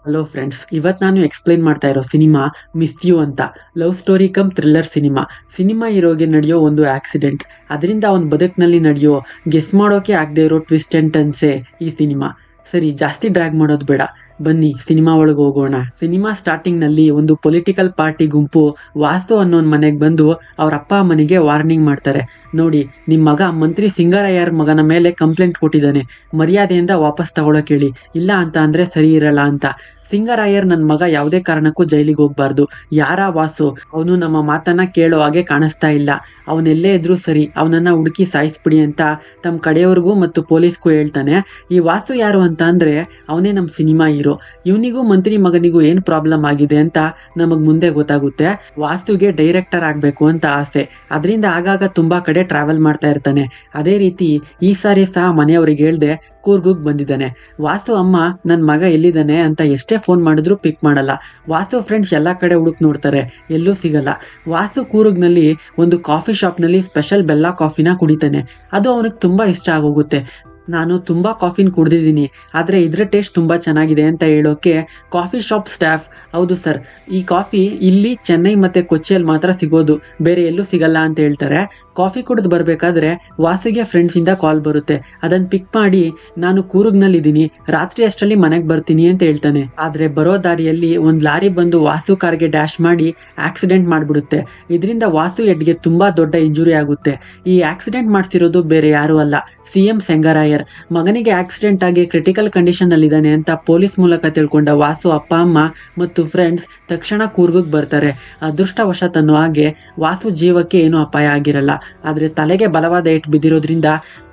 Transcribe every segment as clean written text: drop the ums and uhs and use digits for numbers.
Hello friends, ಇವತ್ತು ನಾನು explain ಮಾಡ್ತಾ ಇರೋ ಸಿನಿಮಾ ಮಿಸ್ ಯು ಅಂತ. Love story come thriller cinema ಹೀರೋಗೆ ನಡೆಯೋ ಒಂದು ಆಕ್ಸಿಡೆಂಟ್, ಅದರಿಂದ ಅವನ ಬದುಕಿನಲ್ಲಿ ನಡೆಯೋ ಗೆಸ್ ಮಾಡೋಕೆ ಆಗದೆ ಇರೋ ಟ್ವಿಸ್ಟ್ ಅಂಡ್ ಟರ್ನ್ಸೇ ಈ ಸಿನಿಮಾ. ಸರಿ, ಜಾಸ್ತಿ ಡ್ರ್ಯಾಗ್ ಮಾಡೋದು ಬೇಡ, ಬನ್ನಿ ಸಿನಿಮಾ ಒಳಗೆ ಹೋಗೋಣ. ಸಿನಿಮಾ ಸ್ಟಾರ್ಟಿಂಗ್ ನಲ್ಲಿ ಒಂದು ಪೊಲಿಟಿಕಲ್ ಪಾರ್ಟಿ ಗುಂಪು ವಾಸ್ತು ಅನ್ನೋನ್ ಮನೆಗೆ ಬಂದು ಅವ್ರ ಅಪ್ಪ ಅಮ್ಮನಿಗೆ ವಾರ್ನಿಂಗ್ ಮಾಡ್ತಾರೆ. ನೋಡಿ, ನಿಮ್ ಮಗ ಮಂತ್ರಿ ಸಿಂಗರಯ್ಯರ್ ಮಗನ ಮೇಲೆ ಕಂಪ್ಲೇಂಟ್ ಕೊಟ್ಟಿದ್ದಾನೆ, ಮರ್ಯಾದೆಯಿಂದ ವಾಪಸ್ ತಗೊಳಕ್ ಹೇಳಿ, ಇಲ್ಲ ಅಂತ ಅಂದ್ರೆ ಸರಿ ಇರಲ್ಲ ಅಂತ. ಸಿಂಗರಾಯರ್ ನನ್ನ ಮಗ ಯಾವುದೇ ಕಾರಣಕ್ಕೂ ಜೈಲಿಗೆ ಹೋಗ್ಬಾರ್ದು. ಯಾರ ವಾಸು, ಅವನು ನಮ್ಮ ಮಾತನ್ನ ಕೇಳೋ ಹಾಗೆ ಕಾಣಿಸ್ತಾ ಇಲ್ಲ, ಅವನೆಲ್ಲೇ ಇದ್ರೂ ಸರಿ ಅವನನ್ನ ಹುಡುಕಿ ಸಾಯಿಸ್ಬಿಡಿ ಅಂತ ತಮ್ಮ ಕಡೆಯವ್ರಿಗೂ ಮತ್ತು ಪೊಲೀಸ್ಗೂ ಹೇಳ್ತಾನೆ. ಈ ವಾಸು ಯಾರು ಅಂತ ಅಂದ್ರೆ ಅವನೇ ನಮ್ಮ ಸಿನಿಮಾ ಹೀರೋ. ಇವನಿಗೂ ಮಂತ್ರಿ ಮಗನಿಗೂ ಏನ್ ಪ್ರಾಬ್ಲಮ್ ಆಗಿದೆ ಅಂತ ನಮಗ್ ಮುಂದೆ ಗೊತ್ತಾಗುತ್ತೆ. ವಾಸುಗೆ ಡೈರೆಕ್ಟರ್ ಆಗ್ಬೇಕು ಅಂತ ಆಸೆ, ಅದರಿಂದ ಆಗಾಗ ತುಂಬಾ ಕಡೆ ಟ್ರಾವೆಲ್ ಮಾಡ್ತಾ ಇರ್ತಾನೆ. ಅದೇ ರೀತಿ ಈ ಸಾರಿ ಸಹ ಮನೆಯವ್ರಿಗೆ ಹೇಳ್ದೆ ಕೂರ್ಗುಗ್ ಬಂದಿದ್ದಾನೆ. ವಾಸು ಅಮ್ಮ ನನ್ನ ಮಗ ಎಲ್ಲಿದ್ದಾನೆ ಅಂತ ಎಷ್ಟೇ ಫೋನ್ ಮಾಡಿದ್ರು ಪಿಕ್ ಮಾಡಲ್ಲ. ವಾಸು ಫ್ರೆಂಡ್ಸ್ ಎಲ್ಲ ಕಡೆ ಹುಡುಕ್ ನೋಡ್ತಾರೆ, ಎಲ್ಲೂ ಸಿಗಲ್ಲ. ವಾಸು ಕೂರ್ಗ್ನಲ್ಲಿ ಒಂದು ಕಾಫಿ ಶಾಪ್ನಲ್ಲಿ ಸ್ಪೆಷಲ್ ಬೆಲ್ಲ ಕಾಫಿನ ಕುಡಿತಾನೆ. ಅದು ಅವನಿಗೆ ತುಂಬಾ ಇಷ್ಟ ಆಗೋಗುತ್ತೆ. ನಾನು ತುಂಬಾ ಕಾಫಿನ ಕುಡ್ದಿದ್ದೀನಿ, ಆದರೆ ಇದ್ರ ಟೇಸ್ಟ್ ತುಂಬಾ ಚೆನ್ನಾಗಿದೆ ಅಂತ ಹೇಳೋಕೆ ಕಾಫಿ ಶಾಪ್ ಸ್ಟಾಫ್, ಹೌದು ಸರ್, ಈ ಕಾಫಿ ಇಲ್ಲಿ ಚೆನ್ನೈ ಮತ್ತೆ ಕೊಚ್ಚಿಯಲ್ಲಿ ಮಾತ್ರ ಸಿಗೋದು, ಬೇರೆ ಎಲ್ಲೂ ಸಿಗಲ್ಲ ಅಂತ ಹೇಳ್ತಾರೆ. ಕಾಫಿ ಕುಡಿದು ಬರ್ಬೇಕಾದ್ರೆ ವಾಸುಗೆ ಫ್ರೆಂಡ್ಸ್ ಇಂದ ಕಾಲ್ ಬರುತ್ತೆ. ಅದನ್ನ ಪಿಕ್ ಮಾಡಿ ನಾನು ಕೂರ್ಗ್ನಲ್ಲಿದ್ದೀನಿ, ರಾತ್ರಿ ಅಷ್ಟರಲ್ಲಿ ಮನೆಗೆ ಬರ್ತೀನಿ ಅಂತ ಹೇಳ್ತಾನೆ. ಆದ್ರೆ ಬರೋ ದಾರಿಯಲ್ಲಿ ಒಂದ್ ಲಾರಿ ಬಂದು ವಾಸು ಕಾರ್ಗೆ ಡ್ಯಾಶ್ ಮಾಡಿ ಆಕ್ಸಿಡೆಂಟ್ ಮಾಡ್ಬಿಡುತ್ತೆ. ಇದರಿಂದ ವಾಸು ಹೆಡ್ಗೆ ತುಂಬಾ ದೊಡ್ಡ ಇಂಜುರಿ ಆಗುತ್ತೆ. ಈ ಆಕ್ಸಿಡೆಂಟ್ ಮಾಡ್ತಿರೋದು ಬೇರೆ ಯಾರು ಅಲ್ಲ, ಸಿಎಂ ಸೆಂಗರಾಯರ್. ಮಗನಿಗೆ ಆಕ್ಸಿಡೆಂಟ್ ಆಗಿ ಕ್ರಿಟಿಕಲ್ ಕಂಡೀಷನ್ ಅಲ್ಲಿದ್ದಾನೆ ಅಂತ ಪೊಲೀಸ್ ಮೂಲಕ ತಿಳ್ಕೊಂಡ ವಾಸು ಅಪ್ಪ ಅಮ್ಮ ಮತ್ತು ಫ್ರೆಂಡ್ಸ್ ತಕ್ಷಣ ಕೂರ್ಗುಗ್ ಬರ್ತಾರೆ. ಅದೃಷ್ಟವಶಾತ್ ಅನ್ನೋ ಹಾಗೆ ವಾಸು ಜೀವಕ್ಕೆ ಏನೂ ಅಪಾಯ ಆಗಿರಲ್ಲ, ಆದ್ರೆ ತಲೆಗೆ ಬಲವಾದ ಏಟು ಬಿದ್ದಿರೋದ್ರಿಂದ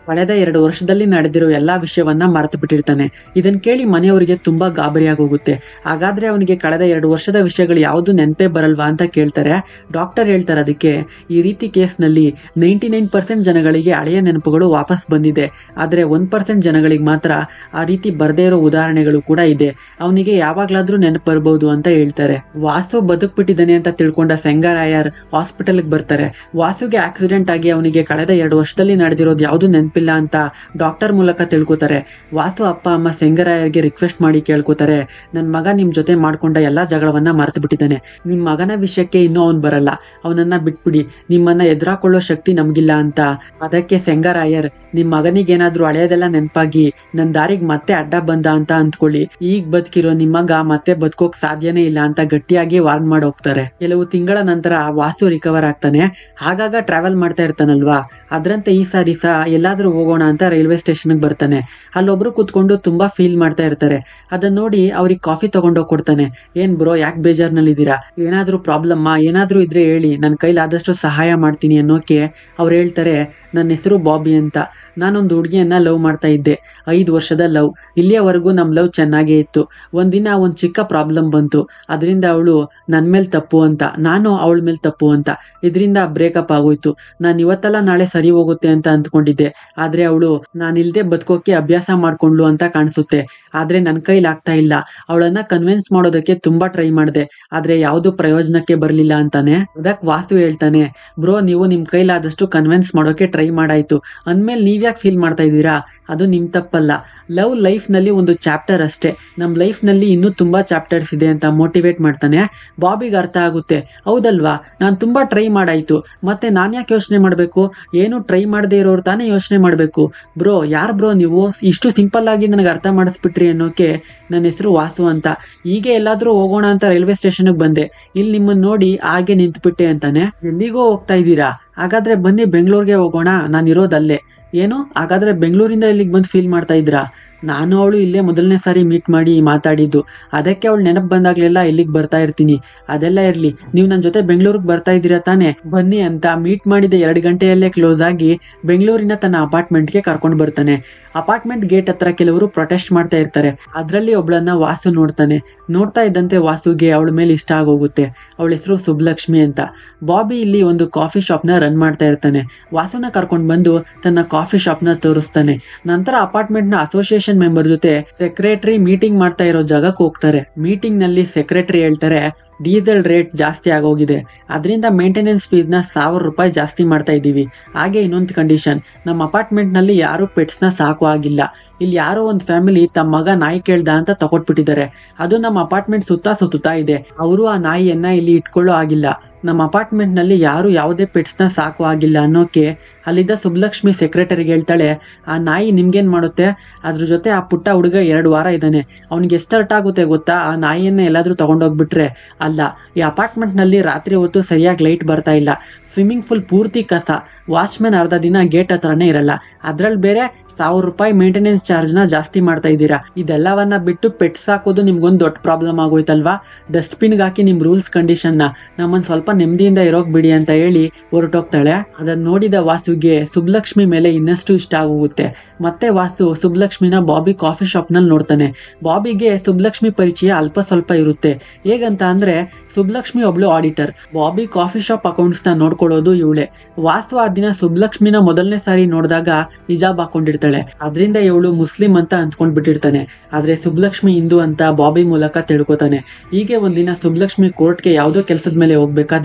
ಕಳೆದ 2 ವರ್ಷದಲ್ಲಿ ನಡೆದಿರೋ ಎಲ್ಲಾ ವಿಷಯವನ್ನ ಮರೆತು ಬಿಟ್ಟಿರ್ತಾನೆ. ಇದನ್ ಕೇಳಿ ಮನೆಯವರಿಗೆ ತುಂಬಾ ಗಾಬರಿಯಾಗಿ ಹೋಗುತ್ತೆ. ಹಾಗಾದ್ರೆ ಅವನಿಗೆ ಕಳೆದ 2 ವರ್ಷದ ವಿಷಯಗಳು ಯಾವುದು ನೆನಪೇ ಬರಲ್ವಾ ಅಂತ ಕೇಳ್ತಾರೆ. ಡಾಕ್ಟರ್ ಹೇಳ್ತಾರೆ, ಅದಕ್ಕೆ ಈ ರೀತಿ ಕೇಸ್ನಲ್ಲಿ 99% ಜನಗಳಿಗೆ ಹಳೆಯ ನೆನಪುಗಳು ವಾಪಸ್ ಬಂದಿದೆ, ಆದ್ರೆ 1% ಜನಗಳಿಗೆ ಮಾತ್ರ ಆ ರೀತಿ ಬರ್ದೇ ಇರೋ ಉದಾಹರಣೆಗಳು ಕೂಡ ಇದೆ. ಅವನಿಗೆ ಯಾವಾಗ್ಲಾದ್ರೂ ನೆನಪು ಬರ್ಬೋದು ಅಂತ ಹೇಳ್ತಾರೆ. ವಾಸು ಬದುಕ್ಬಿಟ್ಟಿದ್ದಾನೆ ಅಂತ ತಿಳ್ಕೊಂಡ ಸೆಂಗರಾಯರ್ ಹಾಸ್ಪಿಟಲ್ಗೆ ಬರ್ತಾರೆ. ವಾಸುಗೆ ಆಕ್ಸಿಡೆಂಟ್ ಆಗಿ ಅವನಿಗೆ ಕಳೆದ 2 ವರ್ಷದಲ್ಲಿ ನಡೆದಿರೋದು ಯಾವುದು ನೆನಪಿಲ್ಲ ಅಂತ ಡಾಕ್ಟರ್ ಮೂಲಕ ತಿಳ್ಕೊತಾರೆ. ವಾಸು ಅಪ್ಪ ಅಮ್ಮ ಸೆಂಗರಾಯರ್ಗೆ ರಿಕ್ವೆಸ್ಟ್ ಮಾಡಿ ಕೇಳ್ಕೊತಾರೆ, ನನ್ ಮಗ ನಿಮ್ ಜೊತೆ ಮಾಡ್ಕೊಂಡ ಎಲ್ಲಾ ಜಗಳವನ್ನ ಮರೆತು ಬಿಟ್ಟಿದ್ದಾನೆ, ನಿಮ್ ಮಗನ ವಿಷಯಕ್ಕೆ ಇನ್ನೂ ಅವನ್ ಬರಲ್ಲ, ಅವನನ್ನ ಬಿಟ್ಬಿಡಿ, ನಿಮ್ಮನ್ನ ಎದುರಾಕೊಳ್ಳೋ ಶಕ್ತಿ ನಮ್ಗಿಲ್ಲ ಅಂತ. ಅದಕ್ಕೆ ಸೆಂಗರಾಯರ್, ನಿಮ್ ಮಗನಿಗೇನಾದ್ರೂ ಹಳೆಯದೆಲ್ಲ ನೆನಪಾಗಿ ನನ್ ದಾರಿಗೆ ಮತ್ತೆ ಅಡ್ಡ ಬಂದ ಅಂತ ಅಂದ್ಕೊಳ್ಳಿ, ಈಗ ಬದುಕಿರೋ ನಿಮ್ ಮಗ ಮತ್ತೆ ಬದುಕೋಕ್ ಸಾಧ್ಯನೇ ಇಲ್ಲ ಅಂತ ಗಟ್ಟಿಯಾಗಿ ವಾರ್ನ್ ಮಾಡಿ ಹೋಗ್ತಾರೆ. ಕೆಲವು ತಿಂಗಳ ನಂತರ ವಾಸು ರಿಕವರ್ ಆಗ್ತಾನೆ. ಆಗಾಗ ಟ್ರಾವೆಲ್ ಮಾಡ್ತಾ ಇರ್ತಾನಲ್ವಾ, ಅದ್ರಂತೆ ಈ ಸಾರಿ ಸಹ ಎಲ್ಲಾದ್ರೂ ಹೋಗೋಣ ಅಂತ ರೈಲ್ವೆ ಸ್ಟೇಷನ್ ಬರ್ತಾನೆ. ಅಲ್ಲೊಬ್ರು ಕೂತ್ಕೊಂಡು ತುಂಬಾ ಫೀಲ್ ಮಾಡ್ತಾ ಇರ್ತಾರೆ. ಅದನ್ನ ನೋಡಿ ಅವ್ರಿಗೆ ಕಾಫಿ ತಗೊಂಡೋಗಿ ಕೊಡ್ತಾನೆ. ಏನ್ ಬ್ರೋ, ಯಾಕೆ ಬೇಜಾರ್ನಲ್ಲಿದ್ದೀರಾ, ಏನಾದ್ರೂ ಪ್ರಾಬ್ಲಮ್ಮಾ, ಏನಾದ್ರೂ ಇದ್ರೆ ಹೇಳಿ, ನನ್ನ ಕೈಲಾದಷ್ಟು ಸಹಾಯ ಮಾಡ್ತೀನಿ ಅನ್ನೋಕೆ ಅವ್ರು ಹೇಳ್ತಾರೆ, ನನ್ನ ಹೆಸರು ಬಾಬಿ ಅಂತ, ನಾನೊಂದು ಹುಡುಗಿಯನ್ನ ಲವ್ ಮಾಡ್ತಾ ಇದ್ದೆ, 5 ವರ್ಷದ ಲವ್. ಇಲ್ಲಿಯವರೆಗೂ ನಮ್ ಲವ್ ಚೆನ್ನಾಗೇ ಇತ್ತು. ಒಂದಿನ ಒಂದ್ ಚಿಕ್ಕ ಪ್ರಾಬ್ಲಮ್ ಬಂತು, ಅದರಿಂದ ಅವಳು ನನ್ ಮೇಲ್ ತಪ್ಪು ಅಂತ, ನಾನು ಅವಳ ಮೇಲ್ ತಪ್ಪು ಅಂತ, ಇದರಿಂದ ಬ್ರೇಕಪ್ ಆಗೋಯ್ತು. ನಾನು ಇವತ್ತಲ್ಲ ನಾಳೆ ಸರಿ ಹೋಗುತ್ತೆ ಅಂತ ಅಂದ್ಕೊಂಡಿದ್ದೆ, ಆದ್ರೆ ಅವಳು ನಾನಿಲ್ದೆ ಬದುಕೋಕೆ ಅಭ್ಯಾಸ ಮಾಡ್ಕೊಂಡ್ಲು ಅಂತ ಕಾಣಿಸುತ್ತೆ. ಆದ್ರೆ ನನ್ ಕೈಲಿ ಆಗ್ತಾ ಇಲ್ಲ. ಅವಳನ್ನ ಕನ್ವಿನ್ಸ್ ಮಾಡೋದಕ್ಕೆ ತುಂಬಾ ಟ್ರೈ ಮಾಡಿದೆ, ಆದ್ರೆ ಯಾವ್ದು ಪ್ರಯೋಜನಕ್ಕೆ ಬರ್ಲಿಲ್ಲ ಅಂತಾನೆ. ಅದಕ್ ವಾಸು ಹೇಳ್ತಾನೆ, ಬ್ರೋ, ನೀವು ನಿಮ್ ಕೈಲಾದಷ್ಟು ಕನ್ವಿನ್ಸ್ ಮಾಡೋಕೆ ಟ್ರೈ ಮಾಡಾಯ್ತು, ಅಂದ್ಮೇಲೆ ನೀವ್ಯಾಕೆ ಫೀಲ್ ಮಾಡ್ತಾ ಇದ್ದೀರಾ, ಅದು ನಿಮ್ ತಪ್ಪಲ್ಲ. ಲವ್ ಲೈಫ್ ನಲ್ಲಿ ಒಂದು ಚಾಪ್ಟರ್ ಅಷ್ಟೇ, ನಮ್ ಲೈಫ್ ನಲ್ಲಿ ಇನ್ನೂ ತುಂಬಾ ಚಾಪ್ಟರ್ಸ್ ಇದೆ ಅಂತ ಮೋಟಿವೇಟ್ ಮಾಡ್ತಾನೆ. ಬಾಬಿಗೆ ಅರ್ಥ ಆಗುತ್ತೆ, ಹೌದಲ್ವಾ, ನಾನ್ ತುಂಬಾ ಟ್ರೈ ಮಾಡಾಯ್ತು, ಮತ್ತೆ ನಾನ್ ಯಾಕೆ ಯೋಚನೆ ಮಾಡ್ಬೇಕು, ಏನು ಟ್ರೈ ಮಾಡದೇ ಇರೋರು ತಾನೇ ಯೋಚನೆ ಮಾಡ್ಬೇಕು. ಬ್ರೋ, ಯಾರ್ ಬ್ರೋ ನೀವು, ಇಷ್ಟು ಸಿಂಪಲ್ ಆಗಿ ನನಗೆ ಅರ್ಥ ಮಾಡಿಸ್ಬಿಟ್ರಿ ಅನ್ನೋಕೆ ನನ್ನ ಹೆಸರು ವಾಸು ಅಂತ, ಹೀಗೆ ಎಲ್ಲಾದ್ರೂ ಹೋಗೋಣ ಅಂತ ರೈಲ್ವೆ ಸ್ಟೇಷನ್ಗೆ ಬಂದೆ, ಇಲ್ಲಿ ನಿಮ್ಮನ್ನ ನೋಡಿ ಹಾಗೆ ನಿಂತ್ಬಿಟ್ಟೆ ಅಂತಾನೆ. ಎಲ್ಲಿಗೋ ಹೋಗ್ತಾ ಇದ್ದೀರಾ, ಹಾಗಾದ್ರೆ ಬನ್ನಿ ಬೆಂಗಳೂರಿಗೆ ಹೋಗೋಣ, ನಾನು ಇರೋದಲ್ಲೇ. ಏನು, ಹಾಗಾದ್ರೆ ಬೆಂಗಳೂರಿಂದ ಇಲ್ಲಿಗೆ ಬಂದು ಫೀಲ್ ಮಾಡ್ತಾ ಇದ್ರಾ, ನಾನು ಅವಳು ಇಲ್ಲೇ ಮೊದಲನೇ ಸಾರಿ ಮೀಟ್ ಮಾಡಿ ಮಾತಾಡಿದ್ದು, ಅದಕ್ಕೆ ಅವಳು ನೆನಪು ಬಂದಾಗ್ಲೆಲ್ಲ ಇಲ್ಲಿಗೆ ಬರ್ತಾ ಇರ್ತೀನಿ. ಅದೆಲ್ಲ ಇರ್ಲಿ, ನೀವು ನನ್ನ ಜೊತೆ ಬೆಂಗಳೂರಿಗೆ ಬರ್ತಾ ಇದ್ದೀರಾ ತಾನೆ, ಬನ್ನಿ ಅಂತ ಮೀಟ್ ಮಾಡಿದ 2 ಗಂಟೆಯಲ್ಲೇ ಕ್ಲೋಸ್ ಆಗಿ ಬೆಂಗಳೂರಿನ ತನ್ನ ಅಪಾರ್ಟ್ಮೆಂಟ್ಗೆ ಕರ್ಕೊಂಡು ಬರ್ತಾನೆ. ಅಪಾರ್ಟ್ಮೆಂಟ್ ಗೇಟ್ ಹತ್ರ ಕೆಲವರು ಪ್ರೊಟೆಸ್ಟ್ ಮಾಡ್ತಾ ಇರ್ತಾರೆ. ಅದ್ರಲ್ಲಿ ಒಬ್ಳನ್ನ ವಾಸು ನೋಡ್ತಾನೆ. ನೋಡ್ತಾ ಇದ್ದಂತೆ ವಾಸುಗೆ ಅವಳ ಮೇಲೆ ಇಷ್ಟ ಆಗೋಗುತ್ತೆ. ಅವಳ ಹೆಸರು ಸುಬ್ಲಕ್ಷ್ಮಿ ಅಂತ. ಬಾಬಿ ಇಲ್ಲಿ ಒಂದು ಕಾಫಿ ಶಾಪ್ನ ರನ್ ಮಾಡ್ತಾ ಇರ್ತಾನೆ. ವಾಸುನ ಕರ್ಕೊಂಡು ಬಂದು ತನ್ನ ಕಾಫಿ ಶಾಪ್ನ ತೋರಿಸ್ತಾನೆ. ನಂತರ ಅಪಾರ್ಟ್ಮೆಂಟ್ ನ ಅಸೋಸಿಯೇಷನ್ ಮೆಂಬರ್ ಜೊತೆ ಸೆಕ್ರೆಟರಿ ಮೀಟಿಂಗ್ ಮಾಡ್ತಾ ಇರೋ ಜಾಗಕ್ಕೆ ಹೋಗ್ತಾರೆ. ಮೀಟಿಂಗ್ ನಲ್ಲಿ ಸೆಕ್ರೆಟರಿ ಹೇಳ್ತಾರೆ, ಡೀಸೆಲ್ ರೇಟ್ ಜಾಸ್ತಿ ಆಗೋಗಿದೆ, ಅದರಿಂದ ಮೇಂಟೆನೆನ್ಸ್ ಫೀಸ್ ನ ₹1000 ಜಾಸ್ತಿ ಮಾಡ್ತಾ ಇದ್ದೀವಿ. ಹಾಗೆ ಇನ್ನೊಂದು ಕಂಡೀಷನ್, ನಮ್ಮ ಅಪಾರ್ಟ್ಮೆಂಟ್ ನಲ್ಲಿ ಯಾರು ಪೆಟ್ಸ್ ನ ಸಾಕು ಆಗಿಲ್ಲ. ಇಲ್ಲಿ ಯಾರೋ ಒಂದು ಫ್ಯಾಮಿಲಿ ತಮ್ಮ ಮಗ ನಾಯಿ ಕೇಳ್ದ ಅಂತ ತಗೊಟ್ಬಿಟ್ಟಿದ್ದಾರೆ. ಅದು ನಮ್ಮ ಅಪಾರ್ಟ್ಮೆಂಟ್ ಸುತ್ತಾ ಇದೆ. ಅವರು ಆ ನಾಯಿಯನ್ನ ಇಲ್ಲಿ ಇಟ್ಕೊಳ್ಳೋ ಆಗಿಲ್ಲ. ನಮ್ಮ ಅಪಾರ್ಟ್ಮೆಂಟ್ ನಲ್ಲಿ ಯಾರು ಯಾವುದೇ ಪೆಟ್ಸ್ ನ ಸಾಕು ಆಗಿಲ್ಲ ಅನ್ನೋಕೆ ಅಲ್ಲಿದ್ದ ಸುಬ್ಲಕ್ಷ್ಮಿ ಸೆಕ್ರೆಟರಿಗೆ ಹೇಳ್ತಾಳೆ, ಆ ನಾಯಿ ನಿಮ್ಗೇನ್ ಮಾಡುತ್ತೆ? ಅದ್ರ ಜೊತೆ ಆ ಪುಟ್ಟ ಹುಡುಗ 2 ವಾರ ಇದ್ದಾನೆ. ಅವ್ನಿಗೆ ಎಷ್ಟು ಅರ್ಥ ಆಗುತ್ತೆ ಗೊತ್ತಾ? ಆ ನಾಯಿಯನ್ನ ಎಲ್ಲಾದ್ರೂ ತಗೊಂಡೋಗ್ಬಿಟ್ರೆ. ಅಲ್ಲ, ಈ ಅಪಾರ್ಟ್ಮೆಂಟ್ ನಲ್ಲಿ ರಾತ್ರಿ ಹೊತ್ತು ಸರಿಯಾಗಿ ಲೈಟ್ ಬರ್ತಾ ಇಲ್ಲ, ಸ್ವಿಮ್ಮಿಂಗ್ ಪೂಲ್ ಪೂರ್ತಿ ಕಸ, ವಾಚ್ಮ್ಯಾನ್ ಅರ್ಧ ದಿನ ಗೇಟ್ ಹತ್ರನೇ ಇರಲ್ಲ, ಅದ್ರಲ್ಲಿ ಬೇರೆ ₹1000 ಮೇಂಟೆನೆನ್ಸ್ ಚಾರ್ಜ್ ನ ಜಾಸ್ತಿ ಮಾಡ್ತಾ ಇದ್ದೀರಾ. ಇದೆಲ್ಲವನ್ನ ಬಿಟ್ಟು ಪೆಟ್ಸ್ ಹಾಕೋದು ನಿಮ್ಗೊಂದು ದೊಡ್ಡ ಪ್ರಾಬ್ಲಮ್ ಆಗೋಯ್ತಲ್ವಾ? ಡಸ್ಟ್ಬಿನ್ಗೆ ಹಾಕಿ ನಿಮ್ ರೂಲ್ಸ್ ಕಂಡೀಷನ್ ನ, ನಮ್ಮನ್ ಸ್ವಲ್ಪ ನೆಮ್ಮದಿಯಿಂದ ಇರೋಕ್ ಬಿಡಿ ಅಂತ ಹೇಳಿ ಹೊರಟೋಗ್ತಾಳೆ. ಅದನ್ನ ನೋಡಿದ ವಾಸುಗೆ ಸುಬ್ಲಕ್ಷ್ಮಿ ಮೇಲೆ ಇನ್ನಷ್ಟು ಇಷ್ಟ ಆಗೋಗುತ್ತೆ. ಮತ್ತೆ ವಾಸು ಸುಬ್ಲಕ್ಷ್ಮಿನ ಬಾಬಿ ಕಾಫಿ ಶಾಪ್ ನಲ್ಲಿ ನೋಡ್ತಾನೆ. ಬಾಬಿಗೆ ಸುಬ್ಲಕ್ಷ್ಮಿ ಪರಿಚಯ ಅಲ್ಪ ಸ್ವಲ್ಪ ಇರುತ್ತೆ. ಹೇಗಂತ ಅಂದ್ರೆ, ಸುಬ್ಲಕ್ಷ್ಮಿ ಒಬ್ಳು auditor, Bobby coffee shop accounts ನ ನೋಡ್ಕೊಳ್ಳೋದು ಇವಳೆ. ವಾಸು ಆ ದಿನ ಸುಬ್ಲಕ್ಷ್ಮಿನ ಮೊದಲನೇ ಸಾರಿ ನೋಡಿದಾಗ ಹಿಜಾಬ್ ಹಾಕೊಂಡಿರ್ತಾಳೆ. ಅದರಿಂದ ಇವಳು ಮುಸ್ಲಿಂ ಅಂತ ಅಂದ್ಕೊಂಡ್ ಬಿಟ್ಟಿರ್ತಾನೆ. ಆದ್ರೆ ಸುಬ್ಲಕ್ಷ್ಮಿ ಹಿಂದೂ ಅಂತ ಬಾಬಿ ಮೂಲಕ ತಿಳ್ಕೊತಾನೆ. ಹೀಗೆ ಒಂದಿನ ಸುಬ್ಲಕ್ಷ್ಮಿ ಕೋರ್ಟ್ಗೆ ಯಾವ್ದೋ ಕೆಲಸದ ಮೇಲೆ ಹೋಗ್ಬೇಕಾದ್ರೆ